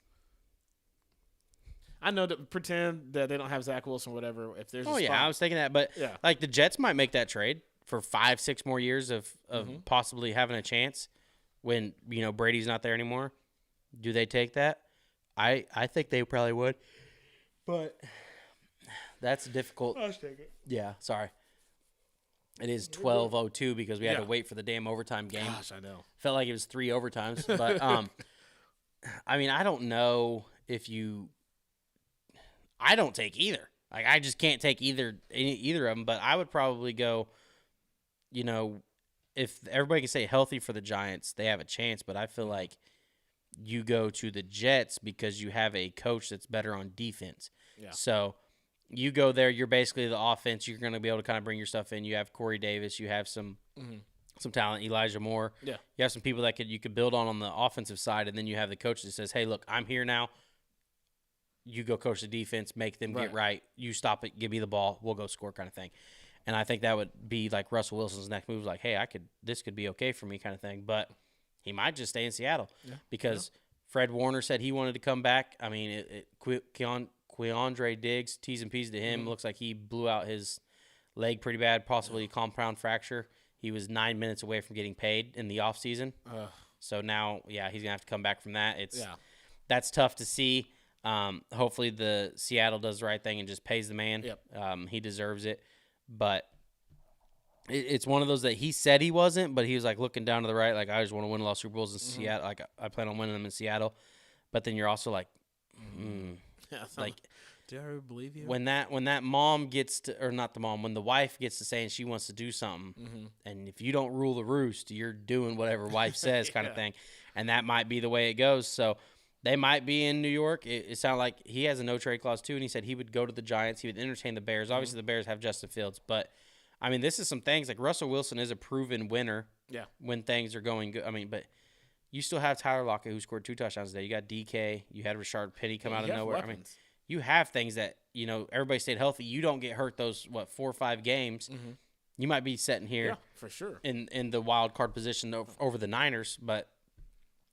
I know that pretend that they don't have Zach Wilson or whatever. If there's I was thinking that. But, the Jets might make that trade for 5-6 more years of possibly having a chance when, Brady's not there anymore. Do they take that? I think they probably would. But – that's difficult. I'll take it. Yeah, sorry. It is 12:02 because we had to wait for the damn overtime game. Gosh, I know. Felt like it was 3 overtimes. But, I mean, I don't know if you – I don't take either. Like, I just can't take either of them. But I would probably go, if everybody can stay healthy for the Giants, they have a chance. But I feel like you go to the Jets because you have a coach that's better on defense. Yeah. So – you go there, you're basically the offense. You're going to be able to kind of bring your stuff in. You have Corey Davis. You have some talent, Elijah Moore. Yeah. You have some people that you could build on the offensive side, and then you have the coach that says, hey, look, I'm here now. You go coach the defense, make them get right. You stop it, give me the ball, we'll go score kind of thing. And I think that would be like Russell Wilson's next move, like, hey, this could be okay for me kind of thing. But he might just stay in Seattle because Fred Warner said he wanted to come back. I mean, Quandre Diggs, T's and P's to him. Looks like he blew out his leg pretty bad, possibly a compound fracture. He was 9 minutes away from getting paid in the offseason. So now, he's going to have to come back from that. That's tough to see. Hopefully the Seattle does the right thing and just pays the man. He deserves it. But it's one of those that he said he wasn't, but he was like looking down to the right, like, I just want to win a lot of Super Bowls in Seattle. Like, I plan on winning them in Seattle. But then you're also like, like, do I believe you? When that mom gets to, or not the mom, when the wife gets to saying she wants to do something, and if you don't rule the roost, you're doing whatever wife says kind of thing. And that might be the way it goes. So they might be in New York. It sounded like he has a no-trade clause too, and he said he would go to the Giants. He would entertain the Bears. Obviously, the Bears have Justin Fields. But, I mean, this is some things. Like, Russell Wilson is a proven winner when things are going good. I mean, but you still have Tyler Lockett, who scored 2 touchdowns today. You got DK. You had Rashard Penny come out of nowhere. Weapons. I mean, you have things that, everybody stayed healthy. You don't get hurt those, 4 or 5 games. You might be sitting here for sure in the wild card position over the Niners. But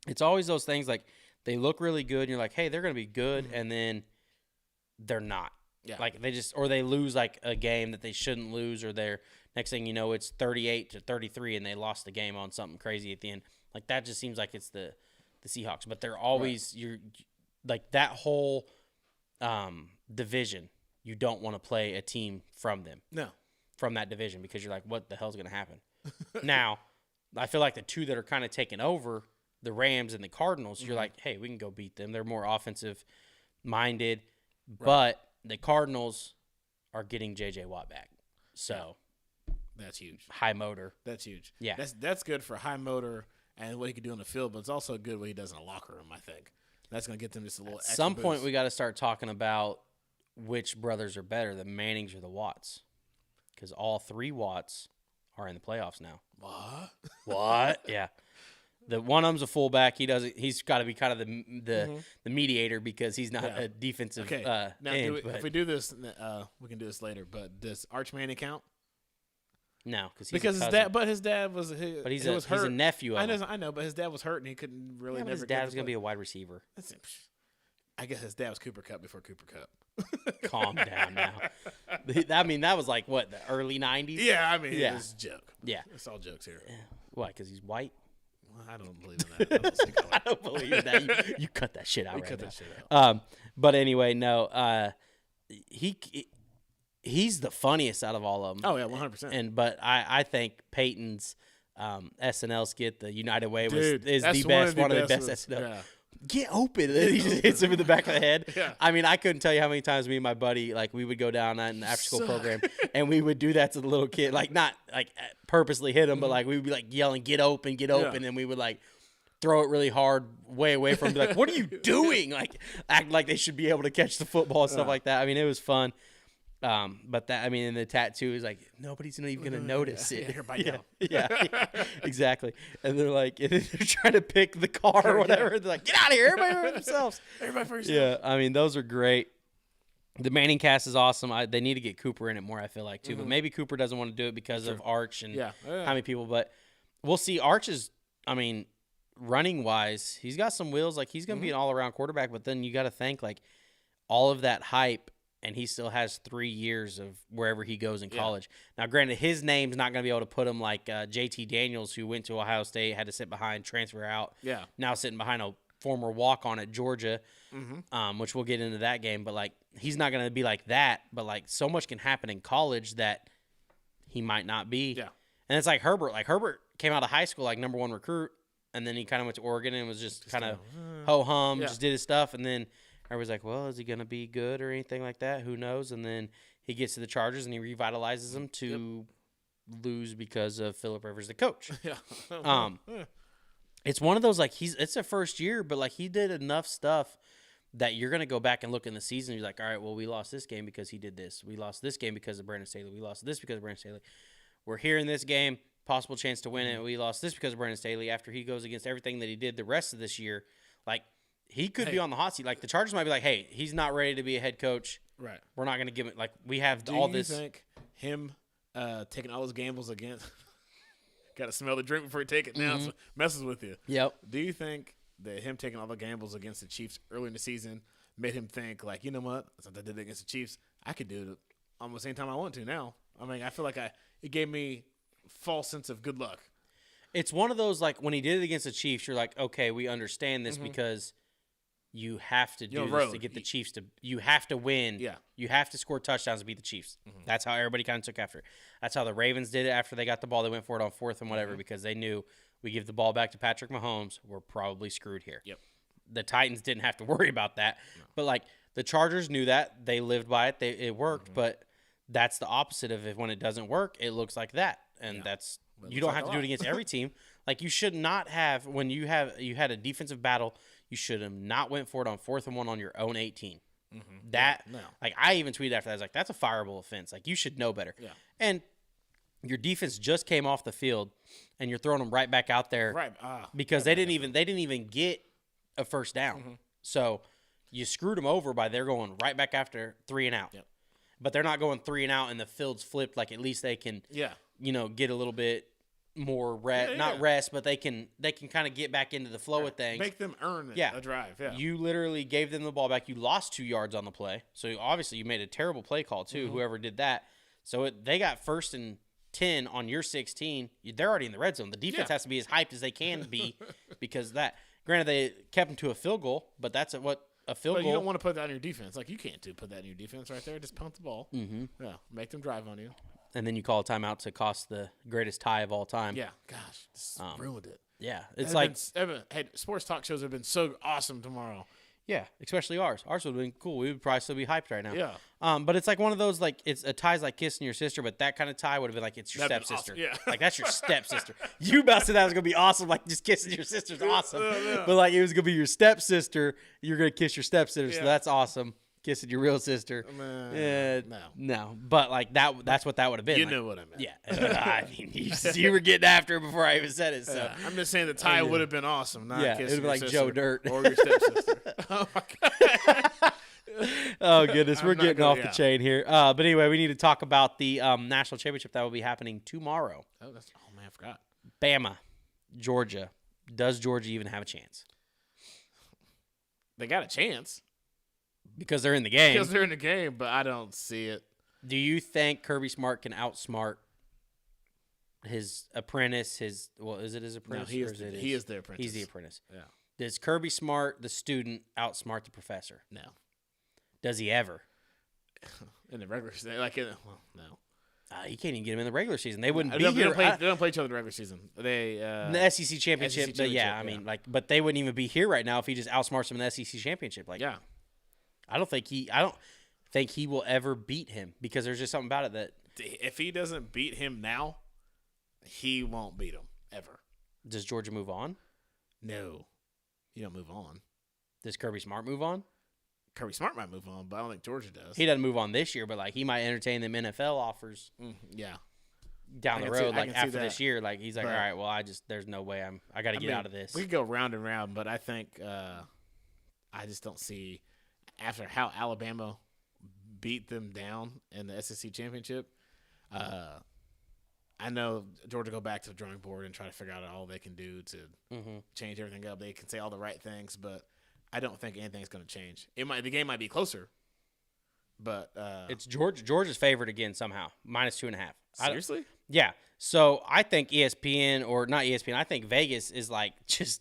it's always those things like – they look really good, and you're like, hey, they're going to be good, and then they're not. Like, they lose, like, a game that they shouldn't lose, or they're, next thing you know, it's 38-33, and they lost the game on something crazy at the end. Like, that just seems like it's the Seahawks. But they're always, you're like, that whole division, you don't want to play a team from them. No. From that division, because you're like, what the hell's going to happen? Now, I feel like the two that are kind of taking over, the Rams and the Cardinals, you're like, hey, we can go beat them. They're more offensive-minded. But the Cardinals are getting J.J. Watt back. So that's huge. High motor. That's huge. Yeah. That's good for high motor and what he can do on the field, but it's also good what he does in the locker room, I think. That's going to get them just a little extra At some point, boost. we got to start talking about which brothers are better, the Mannings or the Watts. Because all 3 Watts are in the playoffs now. What? Yeah. The one of them's a fullback. He's got to be kind of the mediator because he's not a defensive now, end. If we do this, we can do this later. But does Arch Manning count? No, because his dad was. But he's was hurt. He's a nephew of him. I know, but his dad was hurt and he couldn't really. Yeah, never his dad was going to be a wide receiver. I guess his dad was Cooper Kupp before Cooper Kupp. Calm down now. I mean, that was like what, the early '90s? Yeah, I mean, it was a joke. Yeah, it's all jokes here. Why? Because he's white. I don't believe in that. I don't believe in that. You cut that shit out. That shit out. But anyway, no. He's the funniest out of all of them. Oh yeah, 100%. But I think Peyton's SNL skit, the United Way, is the best, one of the best SNL. Yeah. Get open. And he just hits him in the back of the head. Yeah. I mean, I couldn't tell you how many times me and my buddy, like, we would go down in the after school program and we would do that to the little kid, like, not like purposely hit him, but like we would be like yelling, get open, and we would like throw it really hard way away from him, be like, what are you doing? Like, act like they should be able to catch the football and stuff like that. I mean, it was fun. But that, I mean, and the tattoo is like, nobody's not even going to notice it. Yeah, exactly. And they're like, and they're trying to pick the car or whatever. They're like, get out of here. Everybody for themselves. Everybody for yourself. Yeah. I mean, those are great. The Manning cast is awesome. They need to get Cooper in it more, I feel like, too. But maybe Cooper doesn't want to do it because of Arch and how many people. But we'll see. Arch is, I mean, running wise, he's got some wheels. Like, he's going to be an all around quarterback. But then you got to think, like, all of that hype. And he still has 3 years of wherever he goes in college. Now, granted, his name's not going to be able to put him like JT Daniels, who went to Ohio State, had to sit behind, transfer out. Yeah. Now sitting behind a former walk-on at Georgia, which we'll get into that game. But, like, he's not going to be like that. But, like, so much can happen in college that he might not be. Yeah. And it's like Herbert. Like, Herbert came out of high school like #1 recruit, and then he kind of went to Oregon and was just kind of ho-hum, just did his stuff, and then – everybody's like, well, is he going to be good or anything like that? Who knows? And then he gets to the Chargers and he revitalizes them to lose because of Phillip Rivers, the coach. It's one of those, like, it's a first year, but, like, he did enough stuff that you're going to go back and look in the season and be like, all right, well, we lost this game because he did this. We lost this game because of Brandon Staley. We lost this because of Brandon Staley. We're here in this game, possible chance to win it. We lost this because of Brandon Staley after he goes against everything that he did the rest of this year. Like, he could be on the hot seat. Like, the Chargers might be like, hey, he's not ready to be a head coach. Right. We're not going to give it. Like, we have Do all you this. think him taking all those gambles against. Got to smell the drink before you take it now. So it messes with you. Yep. Do you think that him taking all the gambles against the Chiefs early in the season made him think, like, you know what? Since I did it against the Chiefs, I could do it almost any time I want to now. I mean, I feel like it gave me false sense of good luck. It's one of those, like, when he did it against the Chiefs, you're like, okay, we understand this because you have to do this to get the Chiefs to – you have to win. Yeah. You have to score touchdowns to beat the Chiefs. That's how everybody kind of took after it. That's how the Ravens did it after they got the ball. They went for it on 4th and whatever because they knew we give the ball back to Patrick Mahomes, we're probably screwed here. Yep. The Titans didn't have to worry about that. No. But, like, the Chargers knew that. They lived by it. It worked. But that's the opposite of it. When it doesn't work, it looks like that. And that's – you don't have to do it against every team. Like, you should not have – when you had a defensive battle, you should have not went for it on 4th and 1 on your own 18. Like, I even tweeted after that. I was like, that's a fireable offense. Like, you should know better. Yeah. And your defense just came off the field, and you're throwing them right back out there because they didn't even get a first down. So you screwed them over by they're going right back after 3 and out. Yep. But they're not going 3 and out, and the field's flipped. Like, at least they can, get a little bit more rest, not rest, but they can kind of get back into the flow of things. Make them earn a drive. Yeah. You literally gave them the ball back. You lost 2 yards on the play. So obviously you made a terrible play call too, whoever did that. So they got 1st and 10 on your 16. They're already in the red zone. The defense has to be as hyped as they can be because of that. Granted, they kept them to a field goal, but that's what a field goal. You don't want to put that on your defense. Like, you can't put that in your defense right there. Just punt the ball. Yeah, make them drive on you. And then you call a timeout to cost the greatest tie of all time. Yeah, gosh, this ruined it. Yeah, it's like sports talk shows have been so awesome tomorrow. Yeah, especially ours. Ours would have been cool. We would probably still be hyped right now. Yeah. But it's like one of those, like, it's a tie's like kissing your sister, but that kind of tie would have been like it's your stepsister. Awesome. Yeah. Like, that's your stepsister. You about said that was going to be awesome, like just kissing your sister's awesome. But, like, it was going to be your stepsister. You're going to kiss your stepsister, so that's awesome. Kissing your real sister. No. But, like, that's what that would have been. You know what I meant. Yeah. I mean, you were getting after it before I even said it. So I'm just saying the tie would have been awesome. Not it would have been like Joe Dirt. Or your stepsister. Oh, my God. Oh, goodness. We're getting off the chain here. But anyway, we need to talk about the national championship that will be happening tomorrow. Oh, man, I forgot. Bama, Georgia. Does Georgia even have a chance? They got a chance. Because they're in the game. Because they're in the game, but I don't see it. Do you think Kirby Smart can outsmart his apprentice? Is it his apprentice? No, he is the apprentice. He's the apprentice. Yeah. Does Kirby Smart, the student, outsmart the professor? No. Does he ever? In the regular season? No. He can't even get him in the regular season. They wouldn't be here. They don't play each other in the regular season. In the SEC championship. I mean, like, but they wouldn't even be here right now if he just outsmarts him in the SEC championship. Like, yeah. I don't think he will ever beat him because there's just something about it that if he doesn't beat him now, he won't beat him ever. Does Georgia move on? No, you don't move on. Does Kirby Smart move on? Kirby Smart might move on, but I don't think Georgia does. He doesn't move on this year, but like he might entertain them NFL offers. Down the road, like after this year, like he's like, all right, well, there's no way I got to get out of this. We could go round and round, but I think I just don't see. After how Alabama beat them down in the SEC championship, I know Georgia go back to the drawing board and try to figure out all they can do to change everything up. They can say all the right things, but I don't think anything's going to change. The game might be closer, but it's Georgia's favored again somehow, -2.5. Seriously? Yeah. So I think ESPN or not ESPN. I think Vegas is like just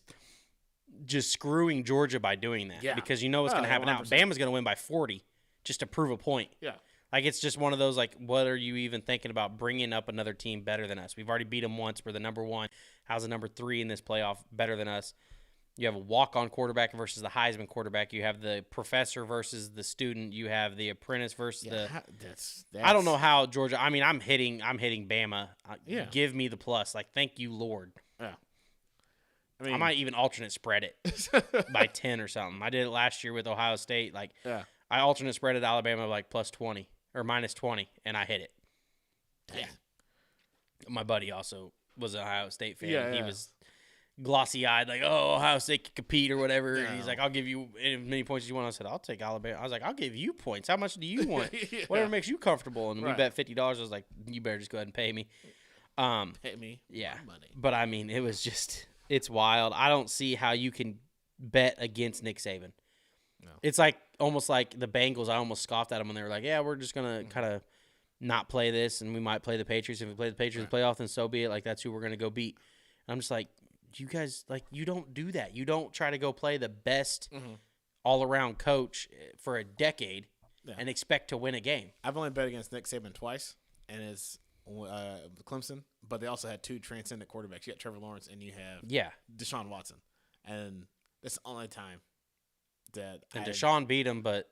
screwing Georgia by doing that. Yeah. Because you know what's going to happen 100%. now. Bama's going to win by 40 just to prove a point. Yeah. Like, it's just one of those, like, what are you even thinking about bringing up another team better than us? We've already beat them once. We're the number 1. How's the number 3 in this playoff better than us? You have a walk-on quarterback versus the Heisman quarterback. You have the professor versus the student. You have the apprentice versus that's I don't know how Georgia – I mean, I'm hitting Bama. Give me the plus. Like, thank you, Lord. Yeah. I might even alternate spread it by 10 or something. I did it last year with Ohio State. Like, I alternate spread at Alabama like +20 or -20, and I hit it. Dang. My buddy also was an Ohio State fan. He was glossy eyed, like, oh, Ohio State can compete or whatever. No. And he's like, I'll give you as many points as you want. I said, I'll take Alabama. I was like, I'll give you points. How much do you want? Yeah. Whatever makes you comfortable. And we Right. bet $50. I was like, you better just go ahead and pay me. Pay me. Yeah. My money. But I mean, it was just, it's wild. I don't see how you can bet against Nick Saban. No. It's like almost like the Bengals. I almost scoffed at them when they were like, yeah, we're just going to kind of not play this, and we might play the Patriots. If we play the Patriots in the playoff, then so be it. Like, that's who we're going to go beat. And I'm just like, you guys, like, you don't do that. You don't try to go play the best all-around coach for a decade and expect to win a game. I've only bet against Nick Saban twice, and it's Clemson, but they also had 2 transcendent quarterbacks. You got Trevor Lawrence, and you have Deshaun Watson. And that's the only time that Deshaun beat him, but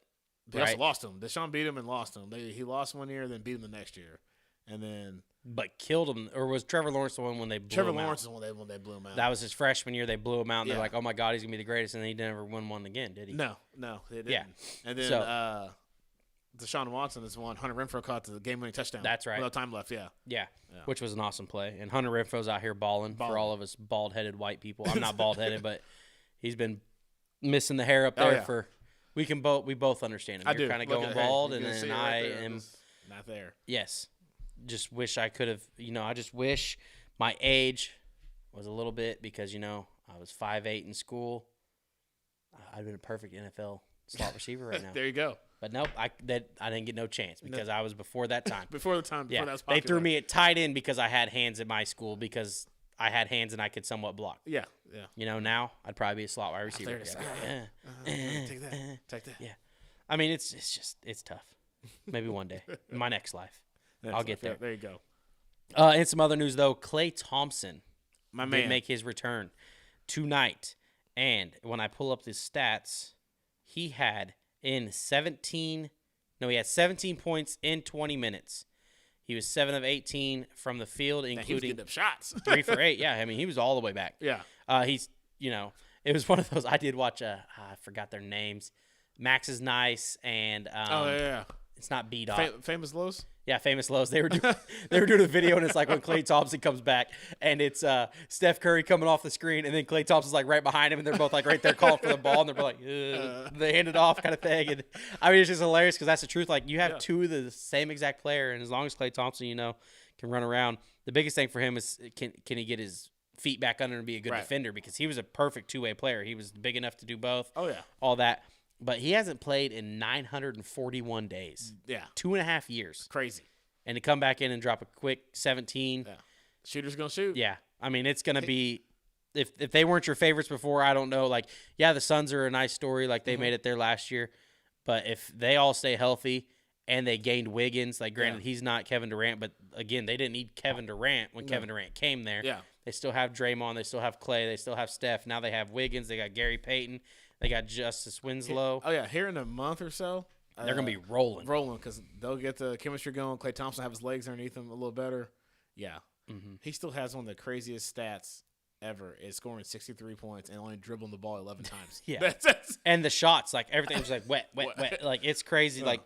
they also lost him. Deshaun beat him and lost him. He lost one year, then beat him the next year, and then killed him. Or was Trevor Lawrence the one when they blew Trevor him Lawrence out? is when they blew him out. That was his freshman year. They blew him out, and Yeah. they're like, "Oh my God, he's gonna be the greatest," and he never won one again, did he? No, they didn't. Yeah. And then Deshaun Watson is the one Hunter Renfrow caught the game-winning touchdown. That's right. Without time left. Yeah, which was an awesome play. And Hunter Renfrow's out here balling for all of us bald-headed white people. I'm not bald-headed, but he's been missing the hair up there for. We both understand him. I You're do. kind of Look going at- bald, you and can see then it right I there. am It's not there. Yes. Just wish I could have. I just wish my age was a little bit because I was 5'8" in school. I'd been a perfect NFL slot receiver right now. There you go. But nope, I didn't get no chance because I was before that time. Before the time. Before that was They popular. threw me at tight end because I had hands at my school because I had hands and I could somewhat block. Yeah. Now I'd probably be a slot wide receiver. There it is. Take that. Take that. Yeah. I mean, it's tough. Maybe one day in my next life, I'll get there. There you go. In some other news, though, Klay Thompson My did man. make his return tonight. And when I pull up his stats, he had 17 points in 20 minutes. He was 7 of 18 from the field, He was including getting up shots. 3 for 8. Yeah, I mean, he was all the way back. Yeah. He's, it was one of those. I did watch, I forgot their names. Max is Nice, and yeah. it's not B-Dot. Famous Lows? Yeah, Famous Lows. They were doing a video, and it's like when Klay Thompson comes back, and it's Steph Curry coming off the screen, and then Klay Thompson's like right behind him, and they're both like right there calling for the ball, and they're both like, they hand it off kind of thing. And I mean, it's just hilarious because that's the truth. Like, you have two of the same exact player, and as long as Klay Thompson, can run around, the biggest thing for him is can he get his feet back under and be a good defender, because he was a perfect two-way player. He was big enough to do both. Oh, yeah. All that. But he hasn't played in 941 days. Yeah. 2.5 years. Crazy. And to come back in and drop a quick 17. Yeah. Shooter's going to shoot. Yeah. I mean, it's going to be – if they weren't your favorites before, I don't know. Like, yeah, the Suns are a nice story. Like, they made it there last year. But if they all stay healthy and they gained Wiggins, like, granted, he's not Kevin Durant. But, again, they didn't need Kevin Durant when Kevin Durant came there. Yeah. They still have Draymond. They still have Klay. They still have Steph. Now they have Wiggins. They got Gary Payton. They got Justice Winslow. Oh, yeah. Here in a month or so. They're going to be rolling. Rolling because they'll get the chemistry going. Klay Thompson have his legs underneath him a little better. Yeah. Mm-hmm. He still has one of the craziest stats ever is scoring 63 points and only dribbling the ball 11 times. Yeah. That's And the shots, like, everything was like wet. Like, it's crazy. Like,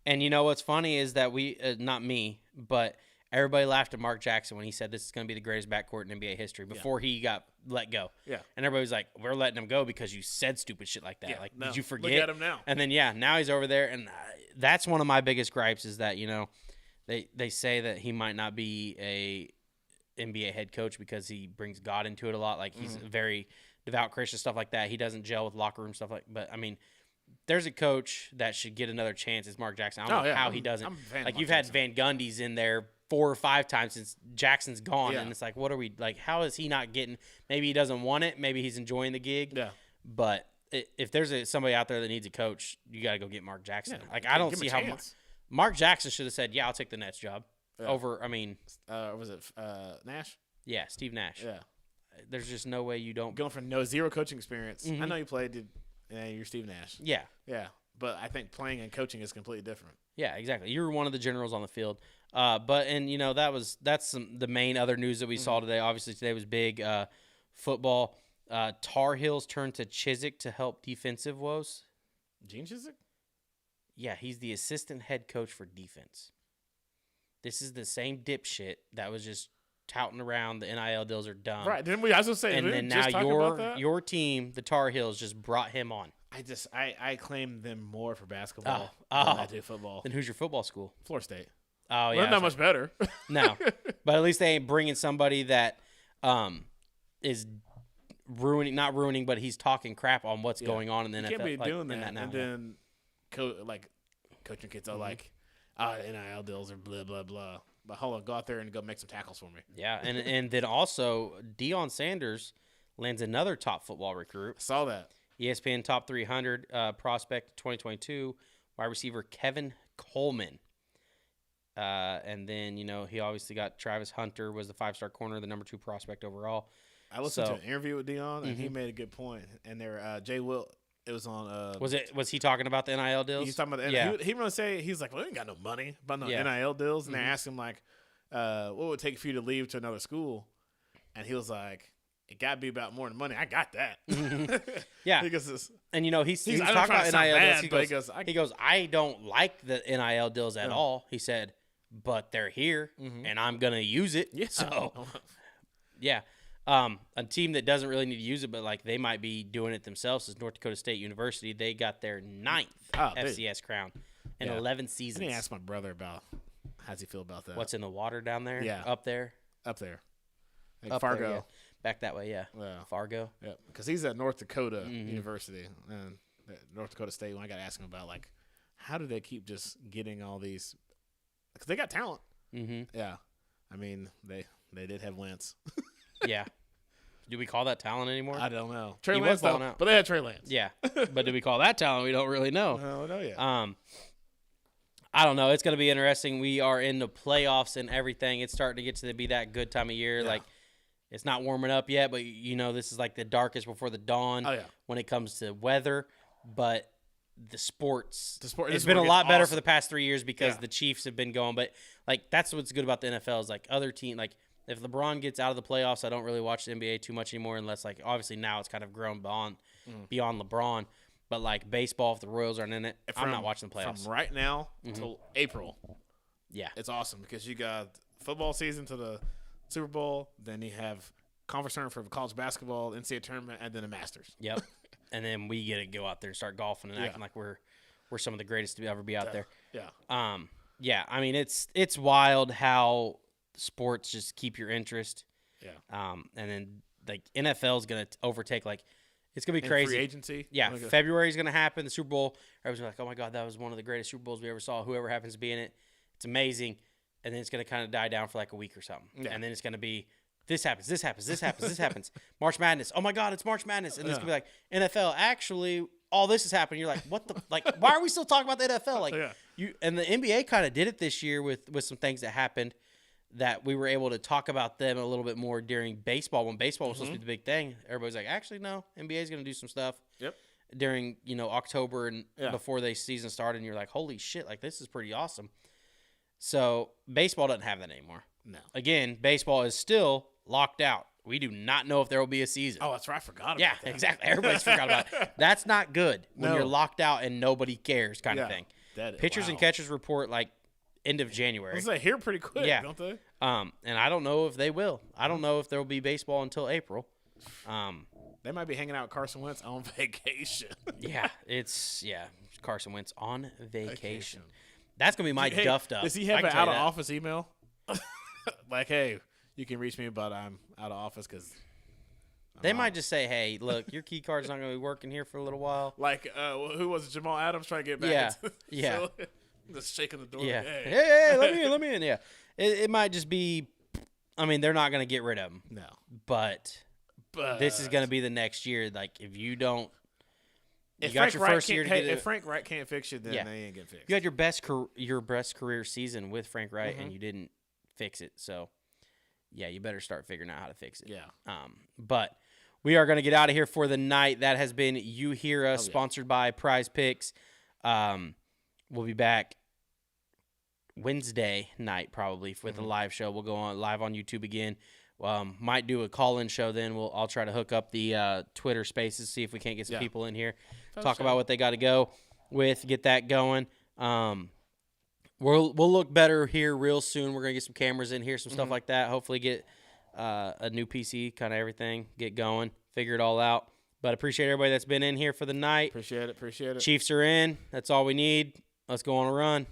and you know what's funny is that we, not me, but everybody laughed at Mark Jackson when he said this is going to be the greatest backcourt in NBA history before he got let go. Yeah. And everybody was like, we're letting him go because you said stupid shit like that. Yeah, Like, no. did you forget? Look at him now. And then, now he's over there. And that's one of my biggest gripes is that, they say that he might not be a NBA head coach because he brings God into it a lot. Like, he's a very devout Christian, stuff like that. He doesn't gel with locker room stuff but I mean, there's a coach that should get another chance. It's Mark Jackson. I don't know how he doesn't. I'm a fan of like, Mark you've Jackson. had Van Gundy's in there 4 or 5 times since Jackson's gone, Yeah. and it's like, what are we like? How is he not getting? Maybe he doesn't want it. Maybe he's enjoying the gig. Yeah. But if there's somebody out there that needs a coach, you got to go get Mark Jackson. Yeah, Like, I don't give him see a how chance. Mark Jackson should have said, "Yeah, I'll take the Nets job." Yeah. Over. I mean, Was it Nash? yeah, Steve Nash. Yeah. There's just no way you don't. Going from zero coaching experience. I know you played. You're Steve Nash. Yeah. Yeah. But I think playing and coaching is completely different. Yeah, exactly. You were one of the generals on the field. That's the main other news that we saw today. Obviously, today was big football. Tar Heels turned to Chiswick to help defensive woes. Gene Chiswick? Yeah, he's the assistant head coach for defense. This is the same dipshit that was just touting around the NIL deals are dumb. Right? Didn't we? I was gonna say, And then now your team, the Tar Heels, just brought him on. I claim them more for basketball than I do football. Then who's your football school? Florida State. Oh yeah, they're not much better. No, but at least they ain't bringing somebody that is not ruining, but he's talking crap on what's going on in the NFL. You can't be doing that now. And then coaching kids are like, NIL deals are blah blah blah. But hold on, go out there and go make some tackles for me. Yeah, and then also Deion Sanders lands another top football recruit. I saw that. ESPN top 300 prospect 2022 wide receiver Kevin Coleman. And then, he obviously got Travis Hunter, was the 5-star corner, the number 2 prospect overall. I listened to an interview with Deion, and he made a good point. And there, Jay Will, it was on. Was he talking about the NIL deals? He's talking about the NIL. He really say, he's like, well, we ain't got no money about no NIL deals. And they asked him, like, what would it take for you to leave to another school? And he was like, it got to be about more than money. I got that. Yeah. Because he's talking about NIL deals. He goes, I don't like the NIL deals at all. He said, but they're here, and I'm going to use it. Yeah. So, yeah. A team that doesn't really need to use it, but like they might be doing it themselves, is North Dakota State University. They got their 9th FCS crown in 11 seasons. I need to ask my brother about how does he feel about that. What's in the water down there? Yeah. Up there? Up there. Like up Fargo. there, yeah. Back that way, yeah. Fargo. Yeah, because he's at North Dakota University. And North Dakota State, when I got to ask him about, like, how do they keep just getting all these – because they got talent. Yeah. I mean, they did have Lance. Yeah. Do we call that talent anymore? I don't know. Trey Lance, though, but they had Trey Lance. Yeah. But do we call that talent? We don't really know. No, yeah. I don't know. It's going to be interesting. We are in the playoffs and everything. It's starting to get to be that good time of year. Yeah. Like, it's not warming up yet, but, this is like the darkest before the dawn when it comes to weather. But the sports it's been a lot better for the past 3 years because the Chiefs have been going. But, like, that's what's good about the NFL is, like, other teams, like, if LeBron gets out of the playoffs, I don't really watch the NBA too much anymore unless, like, obviously now it's kind of grown beyond LeBron. But, like, baseball, if the Royals aren't in it, I'm not watching the playoffs. From right now until April. Yeah. It's awesome because you got football season to the Super Bowl, then you have conference tournament for college basketball, NCAA tournament, and then the Masters. Yep. And then we get to go out there and start golfing and acting like we're some of the greatest to ever be out there. Yeah. Yeah, I mean, it's wild how sports just keep your interest. Yeah. And then, like, NFL is going to overtake, like, it's going to be crazy. Free agency. Yeah, February is going to happen. The Super Bowl, everyone's like, oh, my God, that was one of the greatest Super Bowls we ever saw. Whoever happens to be in it, it's amazing. And then it's going to kind of die down for like a week or something. Yeah. And then it's going to be this happens. March Madness. Oh, my God, it's March Madness. And it's going to be like, NFL, actually, all this is happening. You're like, what the – like, why are we still talking about the NFL? Like, and the NBA kind of did it this year with some things that happened that we were able to talk about them a little bit more during baseball. When baseball was supposed to be the big thing, everybody's like, actually, no, NBA is going to do some stuff during, October and before the season started. And you're like, holy shit, like, this is pretty awesome. So baseball doesn't have that anymore. No. Again, baseball is still locked out. We do not know if there will be a season. Oh, that's right. I forgot about that. Yeah, exactly. Everybody's forgot about it. That's not good when you're locked out and nobody cares kind of thing. Pitchers and catchers report like end of January. They hear pretty quick, don't they? And I don't know if they will. I don't know if there will be baseball until April. They might be hanging out with Carson Wentz on vacation. Carson Wentz on vacation. That's going to be my duffed up. Does he have an out-of-office email? Like, hey, you can reach me, but I'm out of office because they might just say, hey, look, your key card's not going to be working here for a little while. Like, who was it? Jamal Adams trying to get back? Yeah. Just shaking the door. Yeah. Like, hey, let me in. Yeah. It might just be, I mean, they're not going to get rid of him. No. But this is going to be the next year. Like, if you don't, you got your first year to get it. If Frank Wright can't fix you, then they ain't getting fixed. You had your best career season with Frank Wright, and you didn't fix it. So, yeah, you better start figuring out how to fix it. Yeah. But we are going to get out of here for the night. That has been You Hear Us, sponsored by PrizePicks. We'll be back Wednesday night probably with a live show. We'll go on live on YouTube again. Might do a call-in show then. I'll try to hook up the Twitter Spaces, see if we can't get some people in here, talk about what they got to go with, get that going. We'll look better here real soon. We're gonna get some cameras in here, some stuff like that. Hopefully get a new PC, kind of everything, get going, figure it all out. But appreciate everybody that's been in here for the night. Appreciate it. Chiefs are in. That's all we need. Let's go on a run.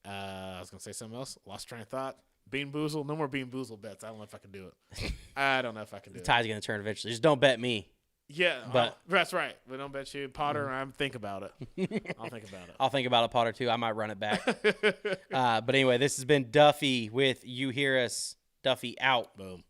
I was going to say something else. Lost train of thought. Bean Boozle. No more Bean Boozle bets. I don't know if I can do it. I don't know if I can do it. The tide's going to turn eventually. Just don't bet me. Yeah, but that's right. We don't bet you. Potter, think about it. I'll think about it. I'll think about it, Potter, too. I might run it back. But anyway, this has been Duffy with You Hear Us. Duffy out. Boom.